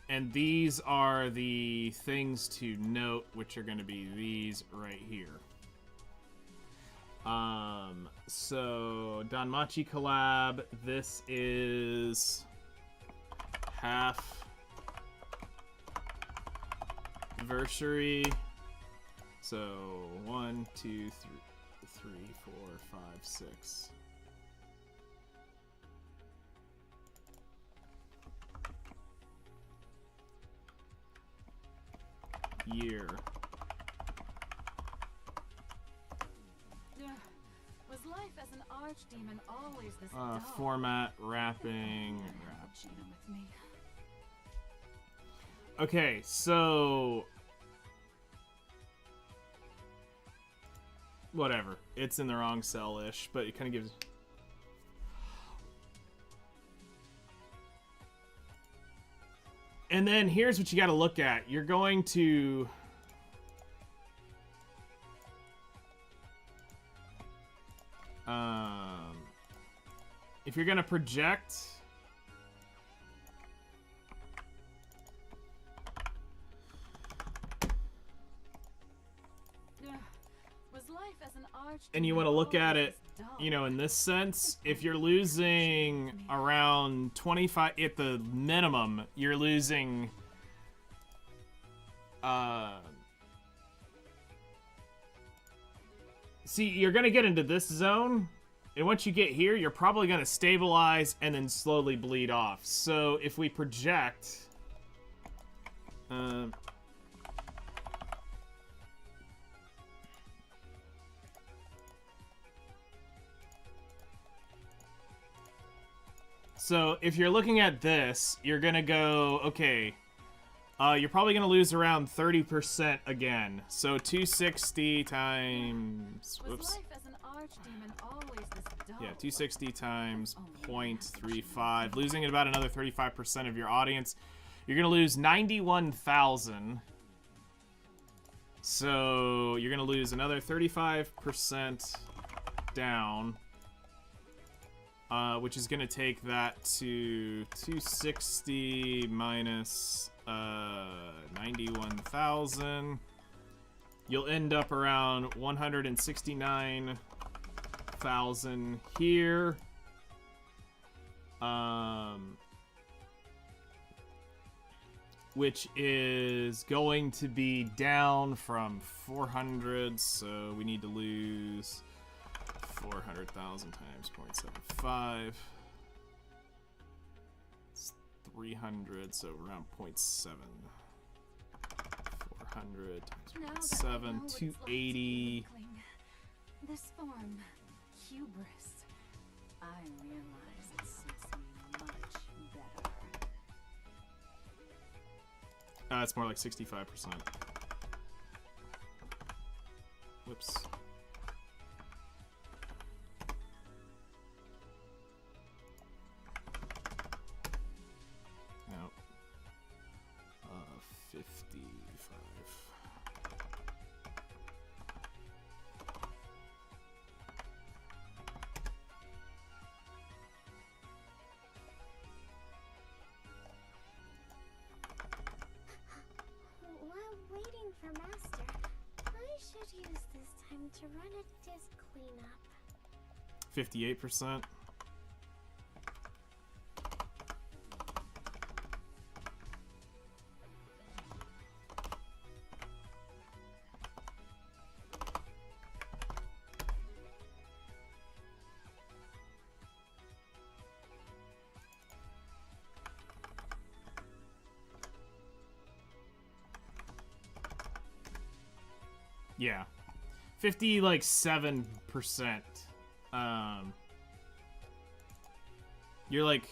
Speaker 3: And these are the things to note, which are going to be these right here. So Danmachi collab, this is half anniversary. So 1, 2, 3, 4, 5, 6. Year.
Speaker 2: Was life as an archdemon always this dull?
Speaker 3: Format, wrapping.
Speaker 2: Gina with me.
Speaker 3: Okay, so whatever. It's in the wrong cell-ish, but it kind of gives. And then here's what you got to look at. You're going to if you're going to project
Speaker 2: Was life as an archdemon
Speaker 3: and you want to look at it,
Speaker 2: dull?
Speaker 3: you know, in this sense, if you're losing around 25 at the minimum, you're losing see, you're going to get into this zone, and once you get here, you're probably going to stabilize and then slowly bleed off. So if we project so if you're looking at this, you're gonna go, okay, you're probably gonna lose around 30% again. So 260 times, whoops.
Speaker 2: Was life as an archdemon always this dull?
Speaker 3: Yeah, 260 times 0.35, losing about another 35% of your audience. You're gonna lose 91,000. So you're gonna lose another 35% down. Which is going to take that to 260 minus 91,000. You'll end up around 169,000 here. Which is going to be down from 400, so we need to lose 400,000 times 0.75. It's 300, so around 0.7. 400 times 0.7, 280.
Speaker 2: This form, hubris. I realize it suits me much better.
Speaker 3: It's more like 65%. Whoops. No. 55.
Speaker 1: While waiting for Master, I should use this time to run a disc cleanup.
Speaker 3: 58%. Yeah. 7%. You're like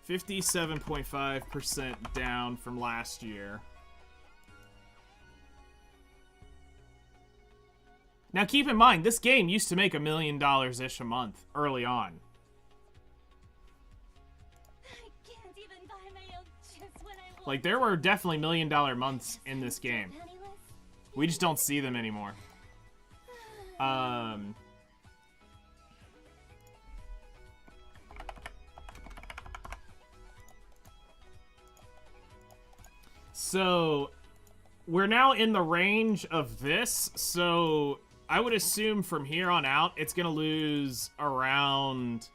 Speaker 3: 57.5% down from last year. Now keep in mind, this game used to make $1 million-ish a month early on.
Speaker 1: I can't even buy my own juice when I want.
Speaker 3: Like, there were definitely $1 million months in this game. We just don't see them anymore. So, we're now in the range of this, so I would assume from here on out, it's gonna lose around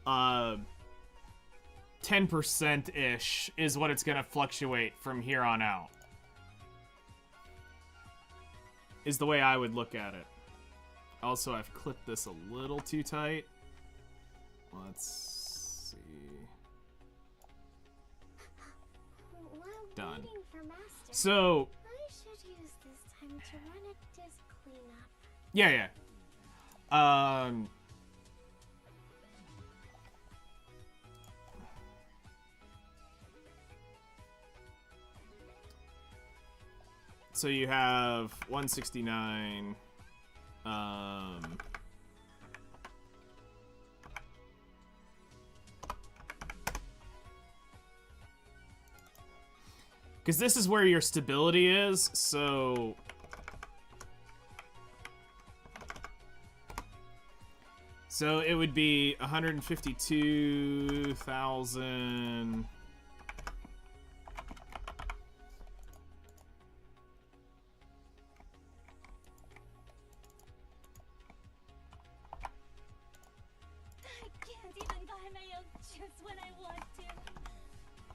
Speaker 3: 10%-ish is what it's gonna fluctuate from here on out. Is the way I would look at it. Also, I've clipped this a little too tight. Let's see. Done. So,
Speaker 1: I should use this time to run a disc cleanup.
Speaker 3: yeah. So you have 169. Because this is where your stability is, so... So it would be 152,000...
Speaker 1: When I want to.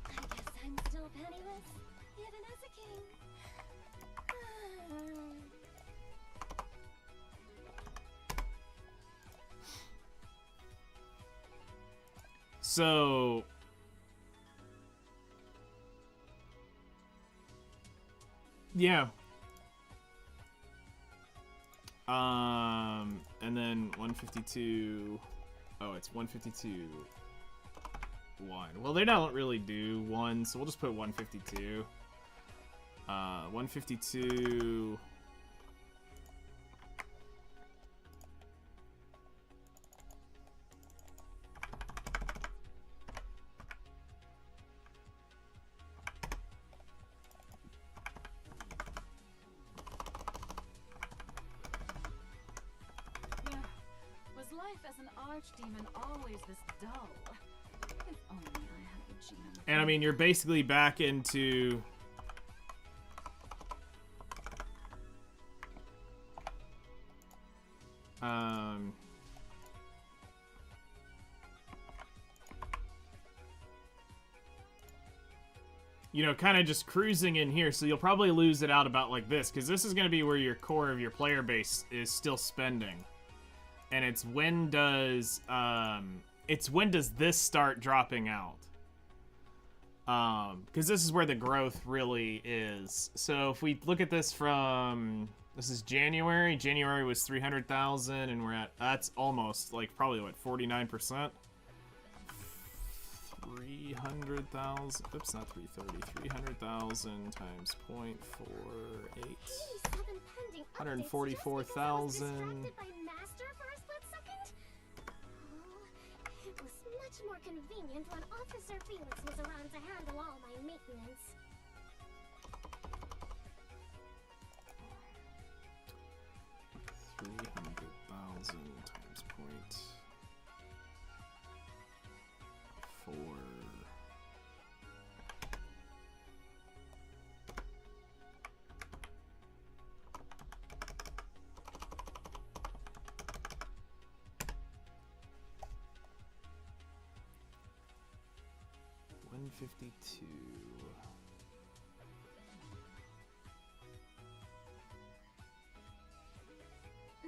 Speaker 1: I guess I'm still penniless, even as a king.
Speaker 3: So... Yeah. And then 152... Oh, it's 152... 1. Well, they don't really do 1, so we'll just put 152. 152...
Speaker 2: Was life as an archdemon always this dull? If only I had the genome.
Speaker 3: And I mean, you're basically back into... you know, kind of just cruising in here, so you'll probably lose it out about like this, because this is going to be where your core of your player base is still spending. And it's when does this start dropping out? Because this is where the growth really is. So if we look at this from, this is January. January was 300,000, and we're at, that's almost like probably what, 49%? 3 300,000. Oops, not 330. 300,000 times 0.48. 144,000.
Speaker 1: It was much more convenient when Officer Felix was around to handle all my maintenance.
Speaker 3: 300,000 times 0.4. $152.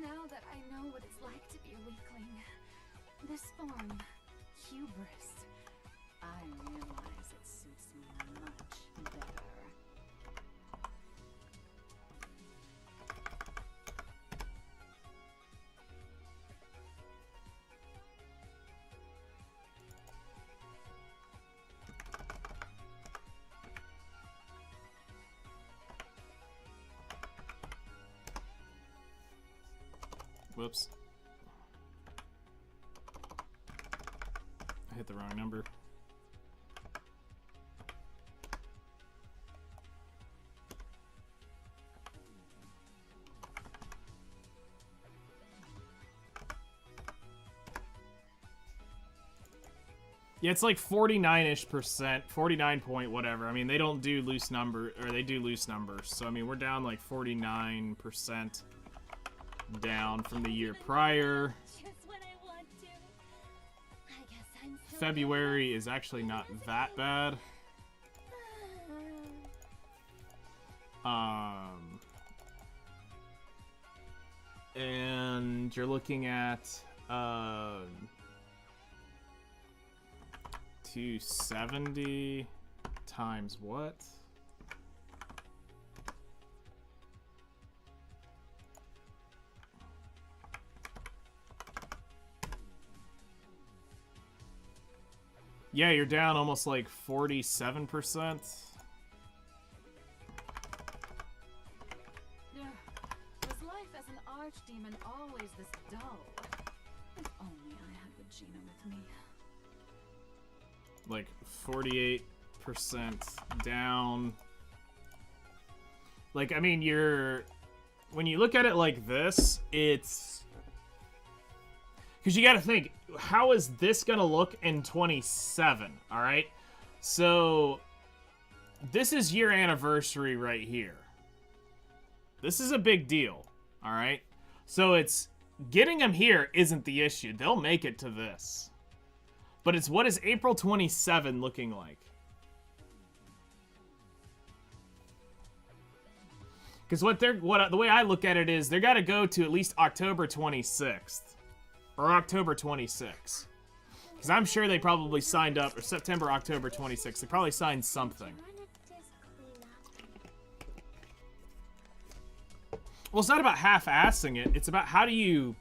Speaker 2: Now that I know what it's like to be a weakling, this form, hubris, I realize it suits me much better.
Speaker 3: Whoops. I hit the wrong number. Yeah, it's like 49-ish%, 49 point whatever. I mean, they don't do loose number, or they do loose numbers. So, I mean, we're down like 49% down from the year prior. February is actually not that bad. And you're looking at 270 times what? Yeah, you're down almost like 47%.
Speaker 2: Was life as an archdemon always this dull? If only I had Regina with me.
Speaker 3: Like 48% down. Like, I mean, when you look at it like this, it's... Because you got to think, how is this going to look in 27, all right? So, this is your anniversary right here. This is a big deal, all right? So, it's getting them here isn't the issue. They'll make it to this. But it's what is April 27 looking like? Because the way I look at it is, they got to go to at least October 26th. Or October 26th. Because I'm sure they probably signed up, or September, October 26th. They probably signed something. Well, it's not about half-assing it. It's about how do you...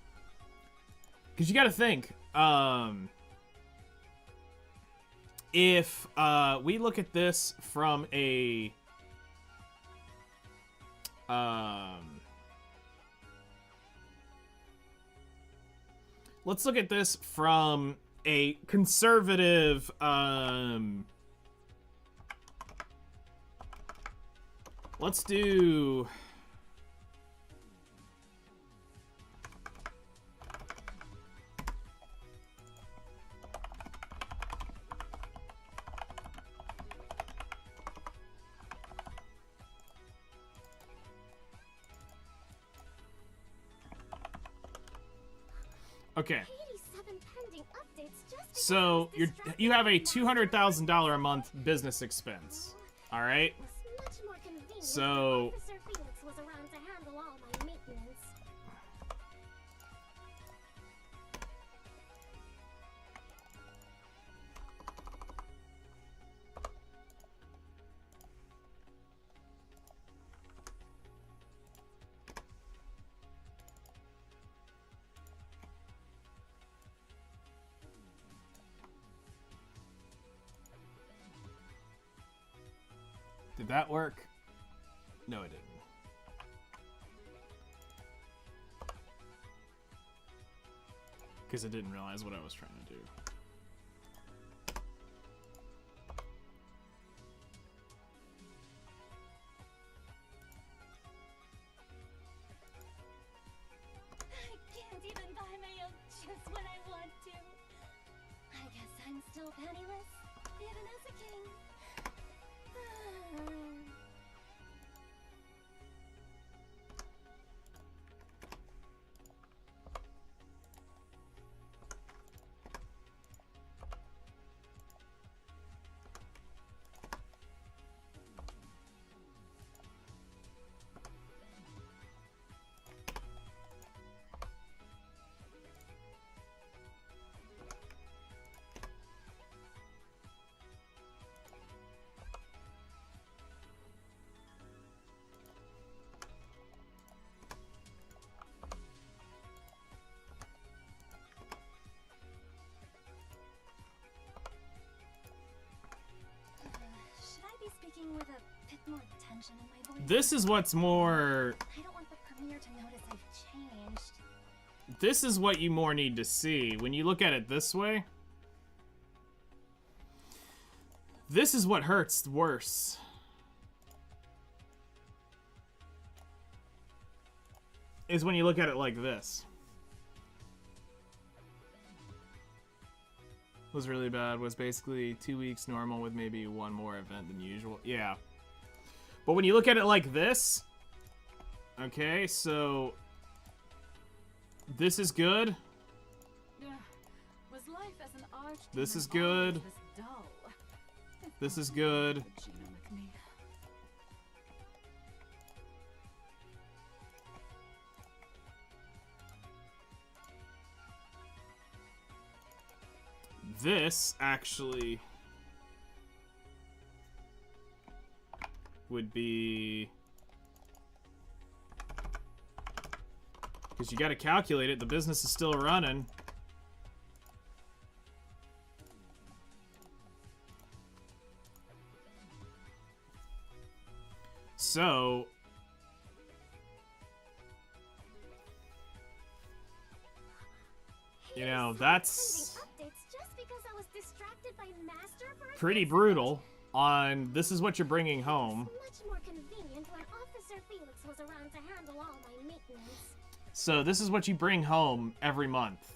Speaker 3: Because you got to think, if we look at this from a... let's look at this from a conservative, let's do... Okay. So you have a $200,000 a month business expense. All right. So Did that work? No, it didn't. Because it didn't realize what I was trying to do.
Speaker 1: I can't even buy my own just when I want to. I guess I'm still penniless, even as a king. Should I be speaking with a bit more tension in my voice?
Speaker 3: This is what's more...
Speaker 1: I don't want the premiere to notice I've changed.
Speaker 3: This is what you more need to see. When you look at it this way, this is what hurts worse. Is when you look at it like this. Was really bad. Was basically 2 weeks normal with maybe one more event than usual. Yeah. But when you look at it like this, okay, so this is good.
Speaker 2: Was life as an
Speaker 3: This is good. This is good. This actually would be, because you got to calculate it. The business is still running. So you know, that's pretty brutal. On this is what you're bringing home.
Speaker 1: Much more convenient when Officer Felix was around to handle all my maintenance.
Speaker 3: So this is what you bring home every month.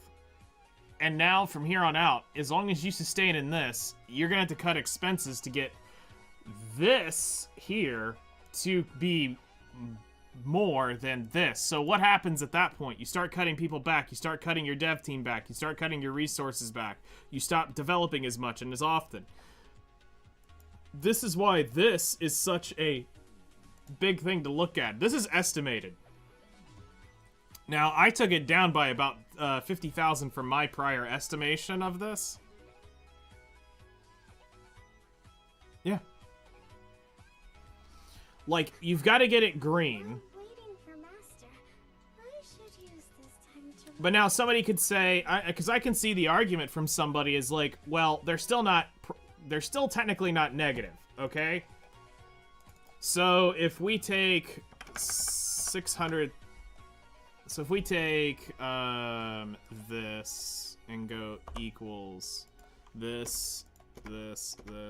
Speaker 3: And now from here on out, as long as you sustain in this, you're gonna have to cut expenses to get this here to be more than this. So what happens at that point? You start cutting people back, you start cutting your dev team back, you start cutting your resources back, you stop developing as much and as often. This is why this is such a big thing to look at. This is estimated. Now, I took it down by about 50,000 from my prior estimation of this. Yeah. Like, you've got to get it green.
Speaker 1: Waiting for Master. I should use this time to...
Speaker 3: But now somebody could say, because I can see the argument from somebody is like, well, they're still technically not negative, okay? So if we take 600, so if we take this and go equals this, this, and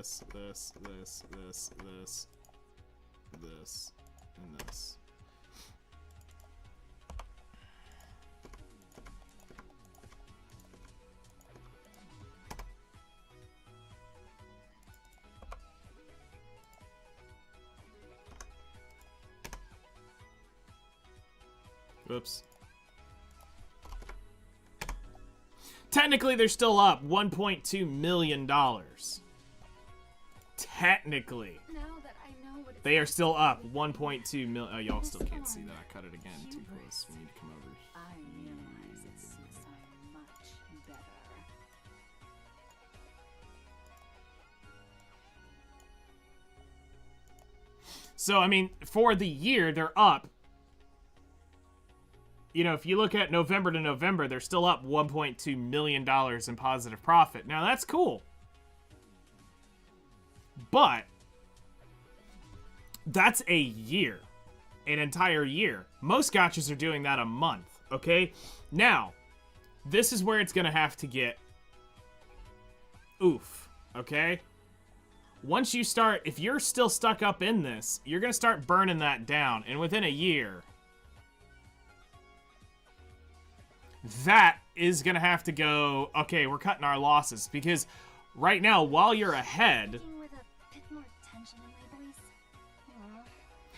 Speaker 3: this. Oops. Technically, they're still up $1.2 million. Technically.
Speaker 2: Now that I know what
Speaker 3: They are still up 1.2 million. Oh, y'all still can't see that. I cut it again. Too close. We need to come over.
Speaker 2: I realize it suits I much better.
Speaker 3: So, I mean, for the year, they're up. You know, if you look at November to November, they're still up $1.2 million in positive profit. Now, that's cool. But That's a year. An entire year. Most gachas are doing that a month, okay? Now, this is where it's gonna have to get oof, okay? Once you start, if you're still stuck up in this, you're gonna start burning that down, and within a year, that is gonna have to go, okay, we're cutting our losses, because right now, while you're ahead,
Speaker 1: With a bit more tension in my voice.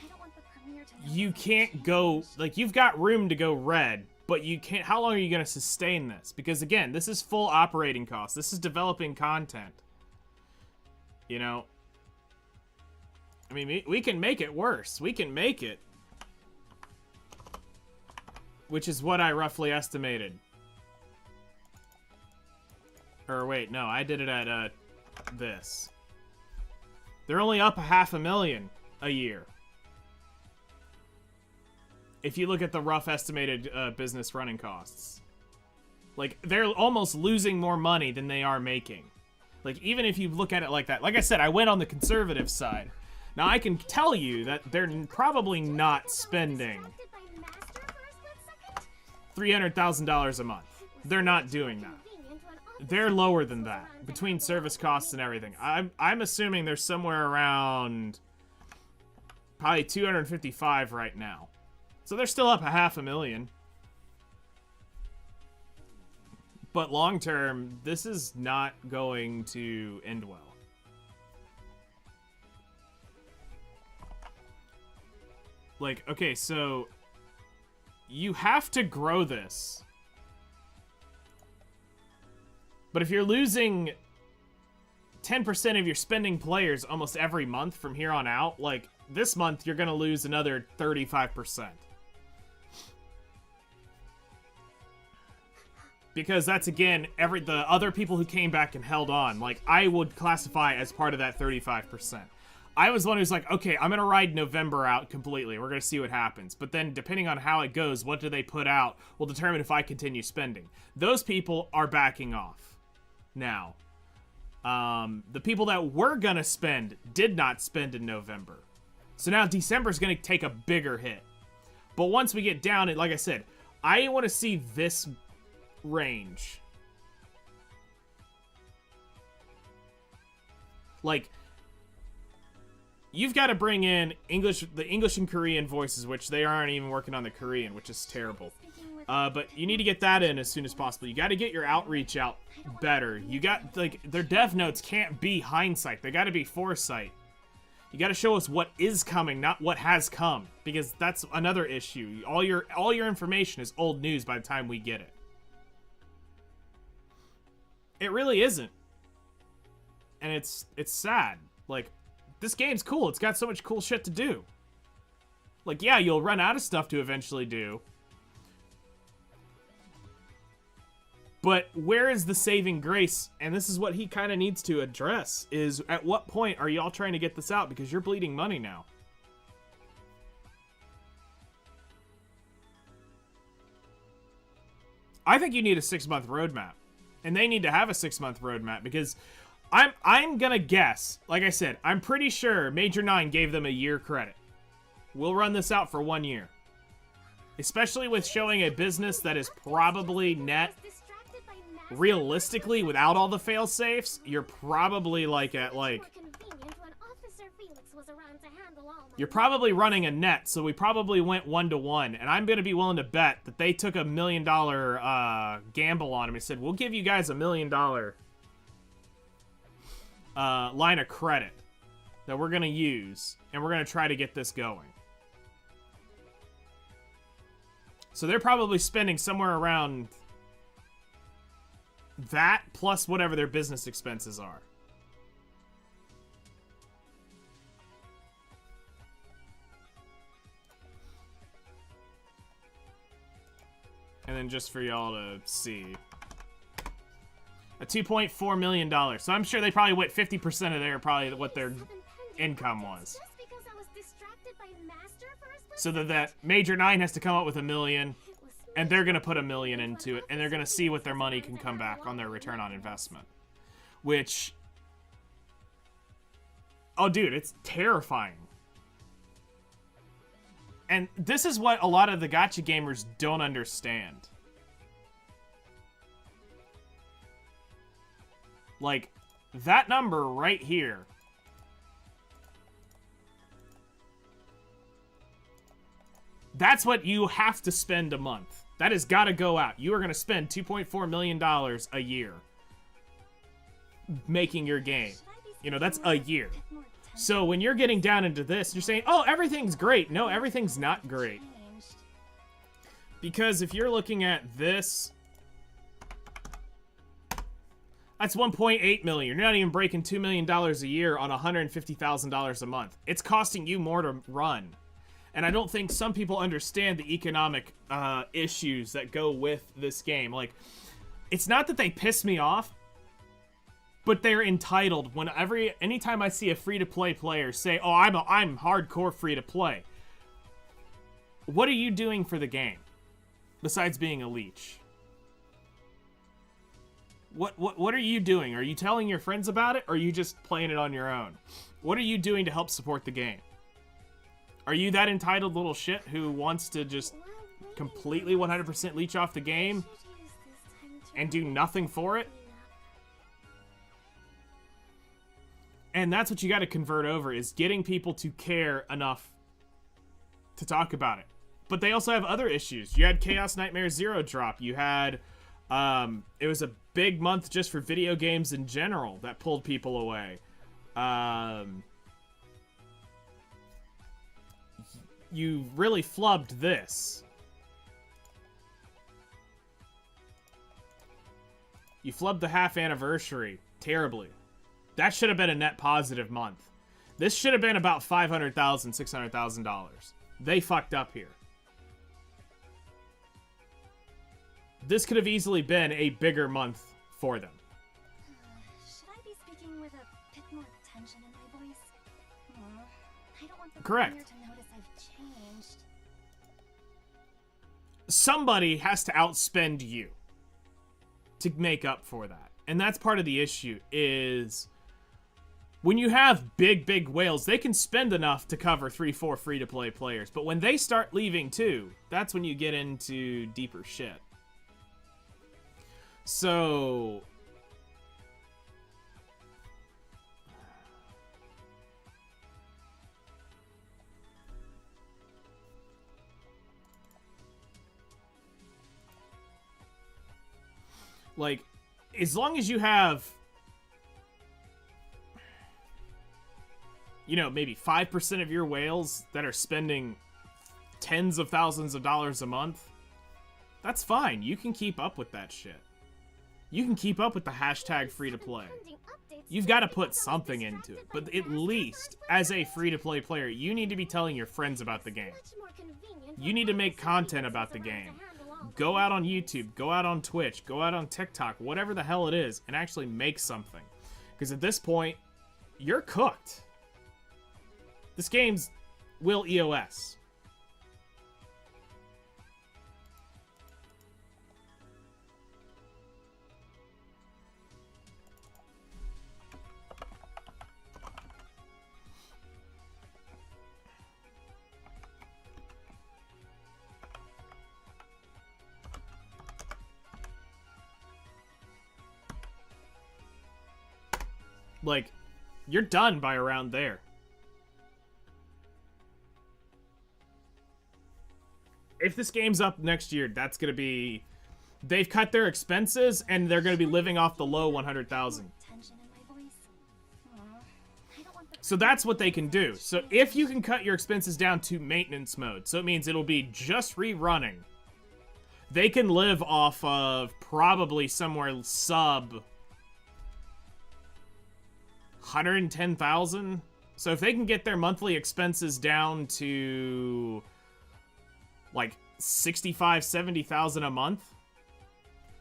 Speaker 1: I don't want the premiere to know
Speaker 3: you
Speaker 1: that I'm
Speaker 3: can't go,
Speaker 1: changed.
Speaker 3: like, you've got room to go red, but you can't, how long are you gonna sustain this? Because again, this is full operating costs. This is developing content. You know? I mean, we can make it worse. We can make it. Which is what I roughly estimated. Or wait, no, I did it at, this. They're only up $500,000 a year. If you look at the rough estimated business running costs. Like, they're almost losing more money than they are making. Like, even if you look at it like that. Like I said, I went on the conservative side. Now, I can tell you that they're probably not spending
Speaker 1: Distracted by Master for a split second?
Speaker 3: $300,000 a month. They're not doing that.
Speaker 1: Convenient when office
Speaker 3: They're lower than
Speaker 1: was
Speaker 3: that.
Speaker 1: around to
Speaker 3: Between
Speaker 1: handle
Speaker 3: service
Speaker 1: all
Speaker 3: costs
Speaker 1: the
Speaker 3: and everything.
Speaker 1: meetings.
Speaker 3: I'm assuming they're somewhere around probably 255 right now. So they're still up $500,000. But long term, this is not going to end well. Like, okay, so you have to grow this. But if you're losing 10% of your spending players almost every month from here on out, like, this month you're going to lose another 35%. Because that's, again, the other people who came back and held on. Like, I would classify as part of that 35%. I was the one who's like, okay, I'm going to ride November out completely. We're going to see what happens. But then, depending on how it goes, what do they put out will determine if I continue spending. Those people are backing off now. The people that were going to spend did not spend in November. So now December's going to take a bigger hit. But once we get down, like I said, I want to see this range. Like, you've got to bring in the English and Korean voices, which they aren't even working on the Korean, which is terrible. But you need to get that in as soon as possible. You got to get your outreach out better. You got, like, their dev notes can't be hindsight. They got to be foresight. You got to show us what is coming, not what has come, because that's another issue. All your information is old news by the time we get it. It really isn't. And it's sad. Like, this game's cool. It's got so much cool shit to do. Like, yeah, you'll run out of stuff to eventually do. But where is the saving grace? And this is what he kind of needs to address, is at what point are y'all trying to get this out? Because you're bleeding money now. I think you need a 6-month roadmap. And they need to have a 6-month roadmap, because I'm gonna guess, like I said, I'm pretty sure Major 9 gave them a year credit. We'll run this out for 1 year. Especially with showing a business that is probably net, realistically, without all the fail-safes, you're probably like at like, you're probably running a net, so we probably went 1-to-1, and I'm gonna be willing to bet that they took $1 million gamble on him and said, we'll give you guys $1 million line of credit that we're gonna use, and we're gonna try to get this going. So they're probably spending somewhere around that plus whatever their business expenses are. And then just for y'all to see. A $2.4 million. So I'm sure they probably went 50% of their, probably what their income was. So that Major 9 has to come up with $1 million, and they're gonna put $1 million into it, and they're gonna see what their money can come back on their return on investment. Which, oh dude, it's terrifying. And this is what a lot of the gacha gamers don't understand. Like, that number right here. That's what you have to spend a month. That has got to go out. You are going to spend $2.4 million a year making your game. You know, that's a year. So when you're getting down into this, you're saying, oh, everything's great. No, everything's not great. Because if you're looking at this, that's $1.8 million. You're not even breaking $2 million a year on $150,000 a month. It's costing you more to run. And I don't think some people understand the economic issues that go with this game. Like, it's not that they piss me off, but they're entitled. Anytime I see a free-to-play player say, "Oh, I'm hardcore free-to-play," what are you doing for the game besides being a leech? What are you doing? Are you telling your friends about it, or are you just playing it on your own? What are you doing to help support the game? Are you that entitled little shit who wants to just completely 100% leech off the game and do nothing for it? And that's what you got to convert over, is getting people to care enough to talk about it. But they also have other issues. You had Chaos Nightmare Zero drop. You had, it was a big month just for video games in general that pulled people away. You really flubbed this. You flubbed the half anniversary terribly. That should have been a net positive month. This should have been about $500,000, $600,000. They fucked up here. This could have easily been a bigger month for them.
Speaker 1: Should I be speaking with a bit more tension in my voice? I don't want the
Speaker 3: Correct.
Speaker 1: to notice I've changed.
Speaker 3: Somebody has to outspend you to make up for that. And that's part of the issue, is when you have big whales, they can spend enough to cover 3-4 free-to-play players. But when they start leaving too, that's when you get into deeper shit. So like, as long as you have, you know, maybe 5% of your whales that are spending tens of thousands of dollars a month, that's fine. You can keep up with that shit. You can keep up with the hashtag free-to-play. You've got to put something into it. But at least, as a free-to-play player, you need to be telling your friends about the game. You need to make content about the game. Go out on YouTube, go out on Twitch, go out on TikTok, whatever the hell it is, and actually make something. Because at this point, you're cooked. This game's will EOS. Like, you're done by around there. If this game's up next year, that's going to be... They've cut their expenses, and they're going to be living off the low 100,000. So that's what they can do. So if you can cut your expenses down to maintenance mode, so it means it'll be just rerunning, they can live off of probably somewhere sub 110,000. So if they can get their monthly expenses down to like 65, 70,000 a month,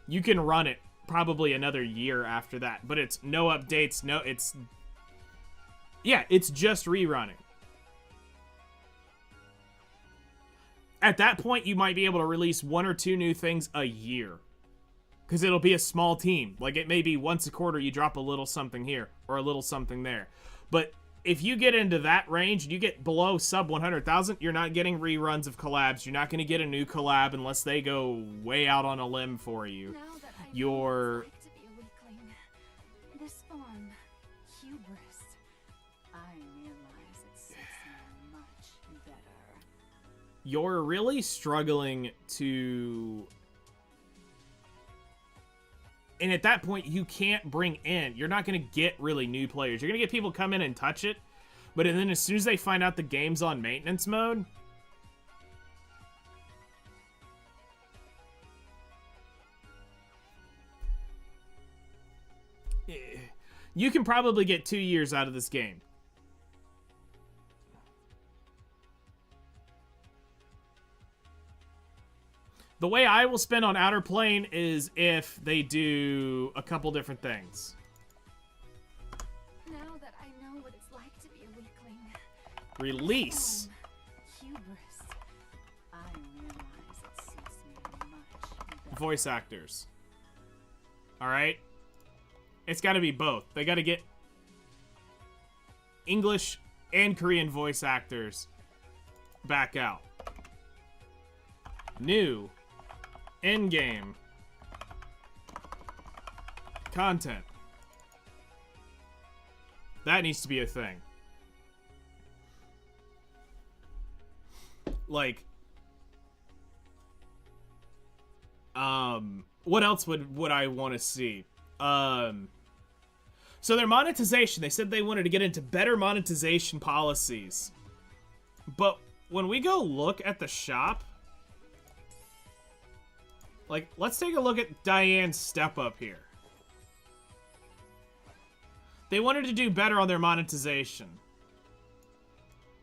Speaker 3: you can run it probably another year after that. But it's no updates, it's just rerunning. At that point, you might be able to release 1 or 2 new things a year. Because it'll be a small team. Like, it may be once a quarter you drop a little something here or a little something there. But if you get into that range and you get below sub 100,000, you're not getting reruns of collabs. You're not going to get a new collab unless they go way out on a limb for you.
Speaker 2: Now that I know
Speaker 3: You're...
Speaker 2: what it's like to be a weakling, this form, hubris, I realize it suits me much better.
Speaker 3: You're really struggling to... And at that point, you can't bring in... You're not going to get really new players. You're going to get people come in and touch it. But then as soon as they find out the game's on maintenance mode... You can probably get 2 years out of this game. The way I will spend on Outerplane is if they do a couple different things.
Speaker 2: Now that I know what it's like to be a weakling.
Speaker 3: Release.
Speaker 2: Hubris. I realize it suits me much better.
Speaker 3: Voice actors. Alright? It's gotta be both. They gotta get English and Korean voice actors back out. New. In-game. Content. That needs to be a thing. Like, what else would I want to see? So their monetization, they said they wanted to get into better monetization policies. But when we go look at the shop, like, let's take a look at Diane's step up here. They wanted to do better on their monetization.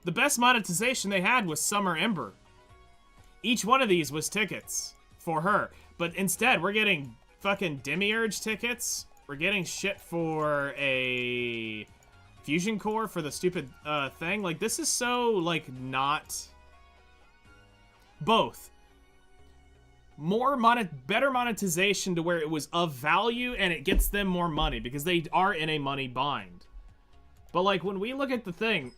Speaker 3: The best monetization they had was Summer Ember. Each one of these was tickets for her. But instead, we're getting fucking Demiurge tickets. We're getting shit for a Fusion Core for the stupid thing. Like, this is so, like, not... Both. Better monetization to where it was of value and it gets them more money because they are in a money bind. But, like, when we look at the thing,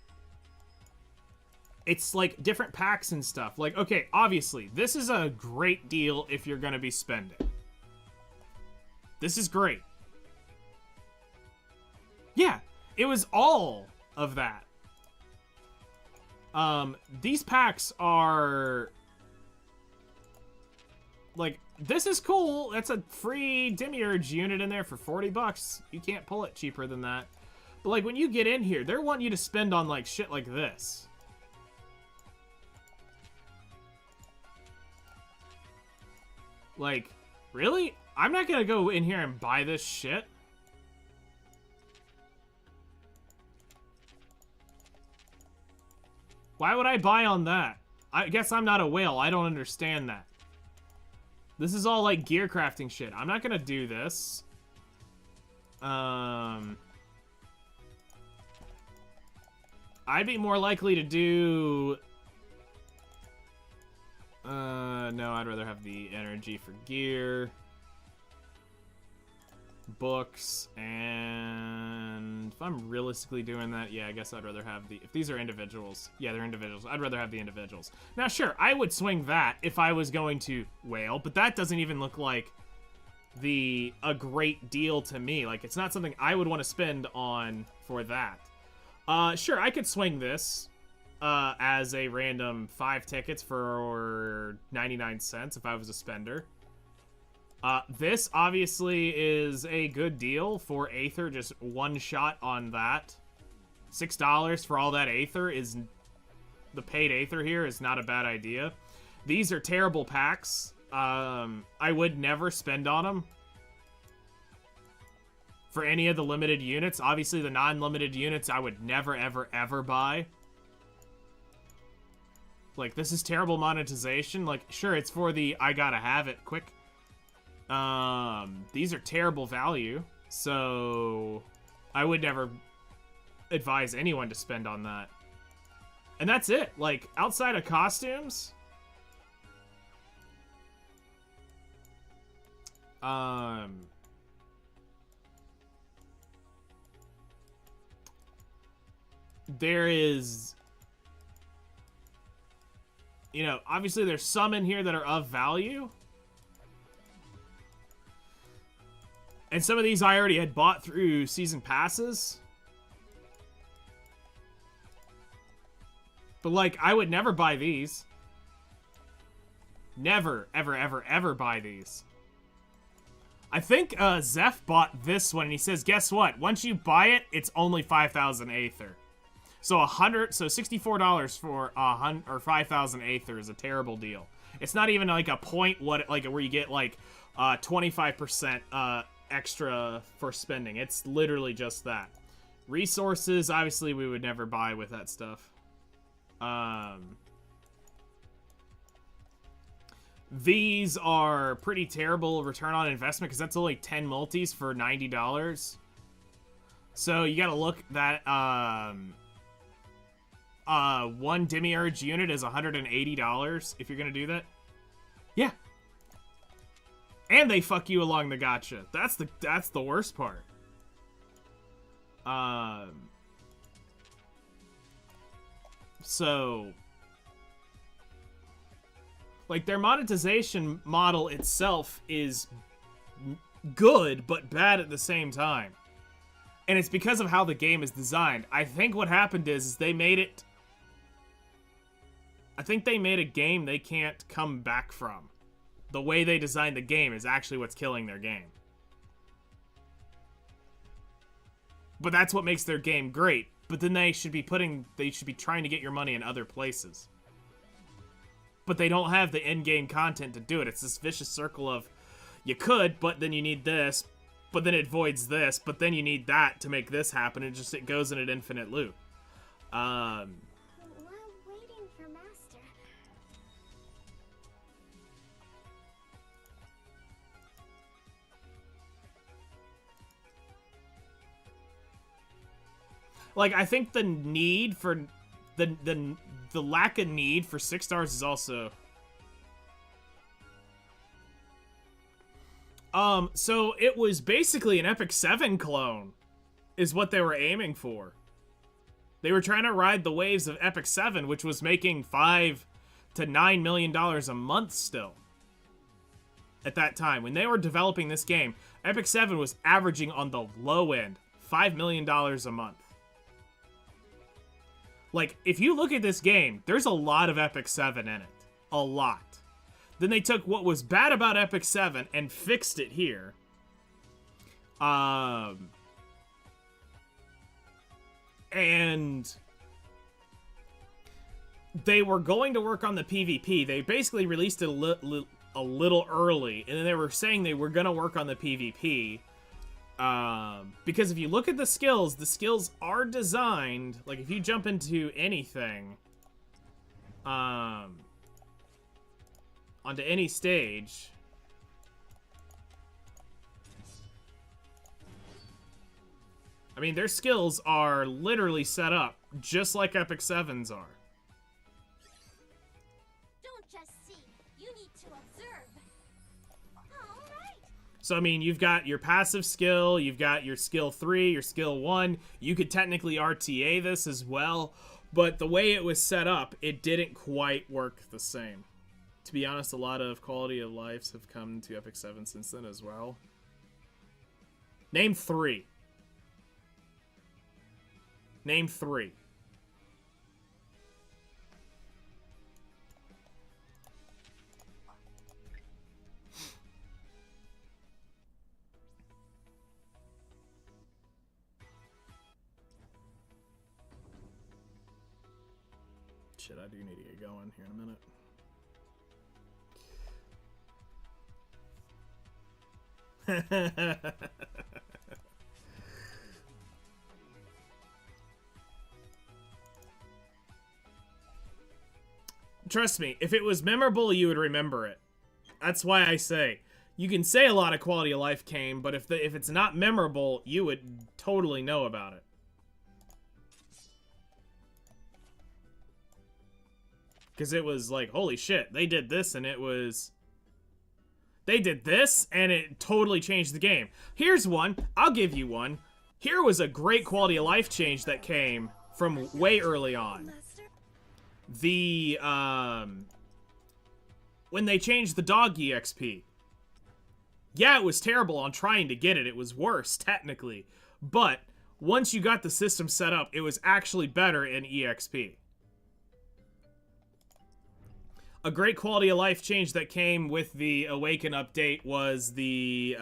Speaker 3: it's, like, different packs and stuff. Like, okay, obviously, this is a great deal if you're gonna be spending. This is great. Yeah, it was all of that. These packs are... Like, this is cool. That's a free Demiurge unit in there for 40 bucks. You can't pull it cheaper than that. But, like, when you get in here, they're wanting you to spend on, like, shit like this. Like, really? I'm not gonna go in here and buy this shit. Why would I buy on that? I guess I'm not a whale. I don't understand that. This is all like gear crafting shit. I'm not gonna do this. I'd be more likely to do... no, I'd rather have the energy for gear. Books, and if I'm realistically doing that, yeah, I guess I'd rather have the... If these are individuals, yeah, they're individuals. I'd rather have the individuals. Now, sure, I would swing that if I was going to whale, but that doesn't even look like a great deal to me. Like, it's not something I would want to spend on for that. Sure, I could swing this as a random 5 tickets for 99 cents if I was a spender. This obviously is a good deal for Aether, just one shot on that. $6 for all that Aether is... The paid Aether here is not a bad idea. These are terrible packs. I would never spend on them. For any of the limited units. Obviously, the non-limited units I would never, ever, ever buy. Like, this is terrible monetization. Like, sure, it's for the I gotta have it quick. These are terrible value, so I would never advise anyone to spend on that. And that's it. Like, outside of costumes, there is, you know, obviously there's some in here that are of value. And some of these I already had bought through season passes. But, like, I would never buy these. Never, ever, ever, ever buy these. I think Zeph bought this one, and he says, guess what? Once you buy it, it's only 5,000 Aether. So $64 for 5,000 Aether is a terrible deal. It's not even like a point where you get like 25% extra for spending. It's literally just that. Resources, obviously, we would never buy with that stuff. These are pretty terrible return on investment because that's only 10 multis for $90. So you gotta look that one Demiurge unit is $180 if you're gonna do that. Yeah. And they fuck you along the gacha. That's the worst part. So, like, their monetization model itself is good, but bad at the same time. And it's because of how the game is designed. I think what happened is they made it... I think they made a game they can't come back from. The way they designed the game is actually what's killing their game. But that's what makes their game great. But then they should be trying to get your money in other places. But they don't have the in-game content to do it. It's this vicious circle of, you could, but then you need this, but then it voids this, but then you need that to make this happen. It goes in an infinite loop.
Speaker 1: While waiting for Master.
Speaker 3: Like, I think the need for the lack of need for 6 stars is also... So it was basically an Epic 7 clone, is what they were aiming for. They were trying to ride the waves of Epic 7, which was making $5 to $9 million a month still. At that time, when they were developing this game, Epic 7 was averaging on the low end $5 million a month. Like, if you look at this game, there's a lot of Epic 7 in it. A lot. Then they took what was bad about Epic 7 and fixed it here. And they were going to work on the PvP. They basically released it a little early, and then they were saying they were going to work on the PvP. Because if you look at the skills are designed, like if you jump into anything, onto any stage, I mean, their skills are literally set up just like Epic 7's are.
Speaker 1: Don't just see, you need to observe. All right.
Speaker 3: So, I mean, you've got your passive skill, you've got your skill 3, your skill 1. You could technically RTA this as well, but the way it was set up, it didn't quite work the same. To be honest, a lot of quality of lives have come to Epic 7 since then as well. Name 3. Name 3. Shit, I do need to get going here in a minute. Trust me, if it was memorable, you would remember it. That's why I say, you can say a lot of quality of life came, but if it's not memorable, you would totally know about it. Because it was like, holy shit, they did this and it was... They did this and it totally changed the game. Here's one. I'll give you one. Here was a great quality of life change that came from way early on.
Speaker 1: Master.
Speaker 3: The, when they changed the dog EXP. Yeah, it was terrible on trying to get it. It was worse, technically. But once you got the system set up, it was actually better in EXP. A great quality of life change that came with the Awaken update was the,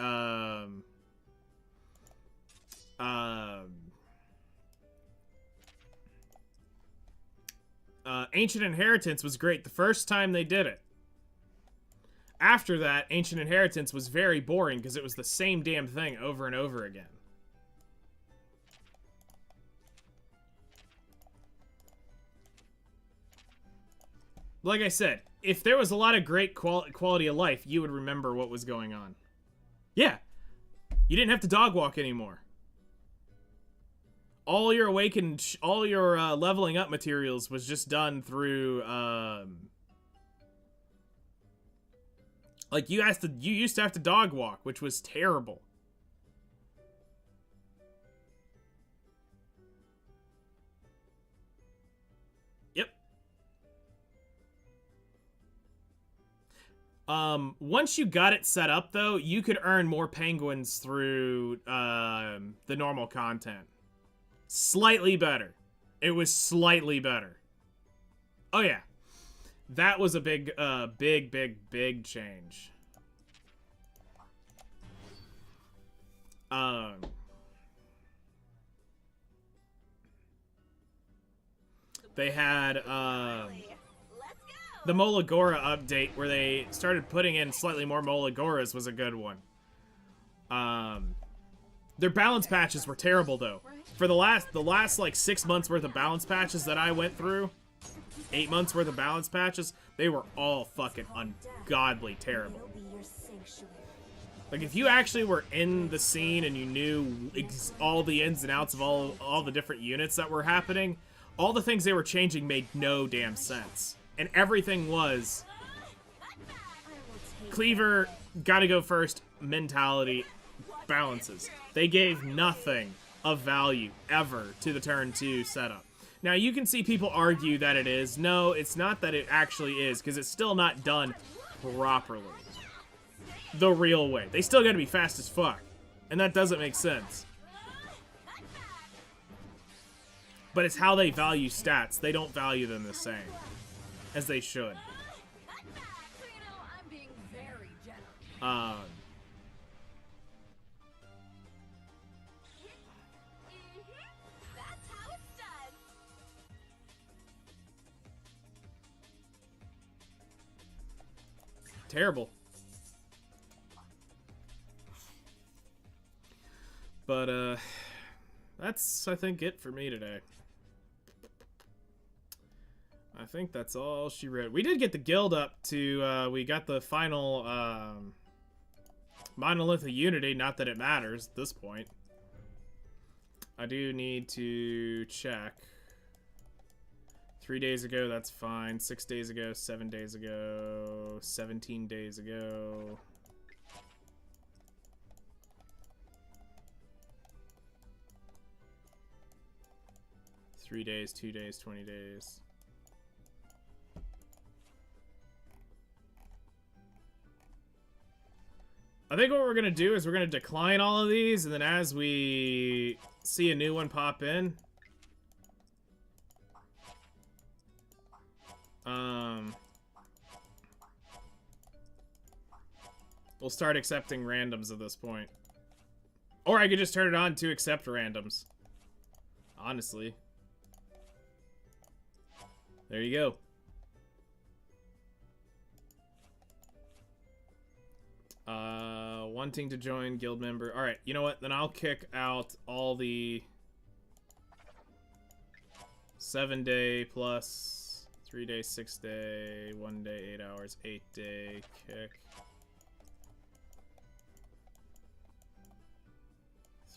Speaker 3: Ancient Inheritance was great the first time they did it. After that, Ancient Inheritance was very boring because it was the same damn thing over and over again. Like I said, if there was a lot of great quality of life, you would remember what was going on. Yeah. You didn't have to dog walk anymore. All your awakened, all your leveling up materials was just done through, like you used to have to dog walk, which was terrible. Yep. Once you got it set up though, you could earn more penguins through the normal content. Slightly better. It was slightly better. Oh yeah. That was a big change. They had, the Molagora update where they started putting in slightly more Molagoras was a good one. Their balance patches were terrible though. For the last like 6 months worth of balance patches that I went through, 8 months worth of balance patches, they were all fucking ungodly terrible. Like if you actually were in the scene and you knew all the ins and outs of all the different units that were happening, all the things they were changing made no damn sense. And everything was Cleaver, gotta go first, mentality, balances. They gave nothing of value ever to the turn 2 setup. Now you can see people argue that it is. No, it's not that it actually is, because it's still not done properly. The real way. They still gotta be fast as fuck. And that doesn't make sense. But it's how they value stats. They don't value them the same as they should. Terrible. But, that's, I think, it for me today. I think that's all she wrote. We did get the guild up to, we got the final, Monolith of Unity, not that it matters at this point. I do need to check. 3 days ago, that's fine. 6 days ago, 7 days ago, 17 days ago. Three days, 2 days, 20 days. I think what we're going to do is we're going to decline all of these, and then as we see a new one pop in, we'll start accepting randoms at this point. Or I could just turn it on to accept randoms. Honestly. There you go. Wanting to join guild member. Alright, you know what? Then I'll kick out all the 7 day plus 3 day, 6 day, 1 day, 8 hours, 8 day kick.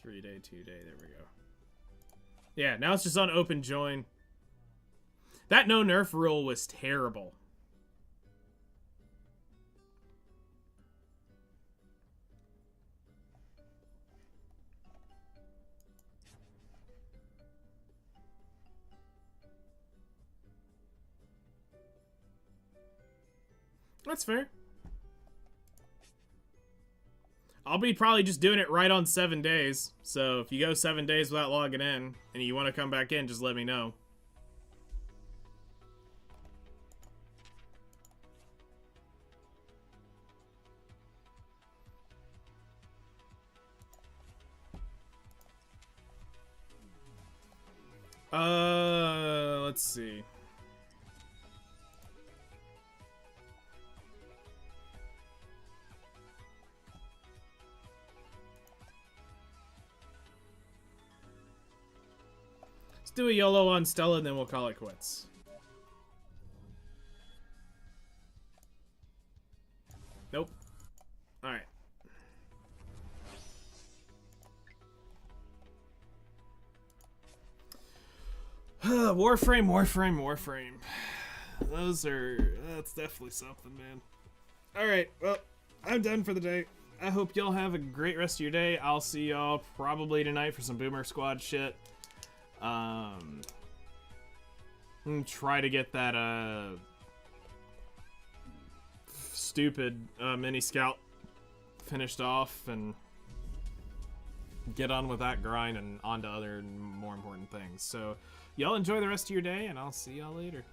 Speaker 3: 3 day, 2 day, there we go. Yeah, now it's just on open join. That no nerf rule was terrible. That's fair. I'll be probably just doing it right on 7 days. So if you go 7 days without logging in and you want to come back in, just let me know. Let's see. Let's do a YOLO on Stella and then we'll call it quits. Nope. Alright. Warframe. That's definitely something, man. Alright, well, I'm done for the day. I hope y'all have a great rest of your day. I'll see y'all probably tonight for some Boomer Squad shit. Try to get that, stupid, mini scout finished off and get on with that grind and on to other more important things. So, y'all enjoy the rest of your day, and I'll see y'all later.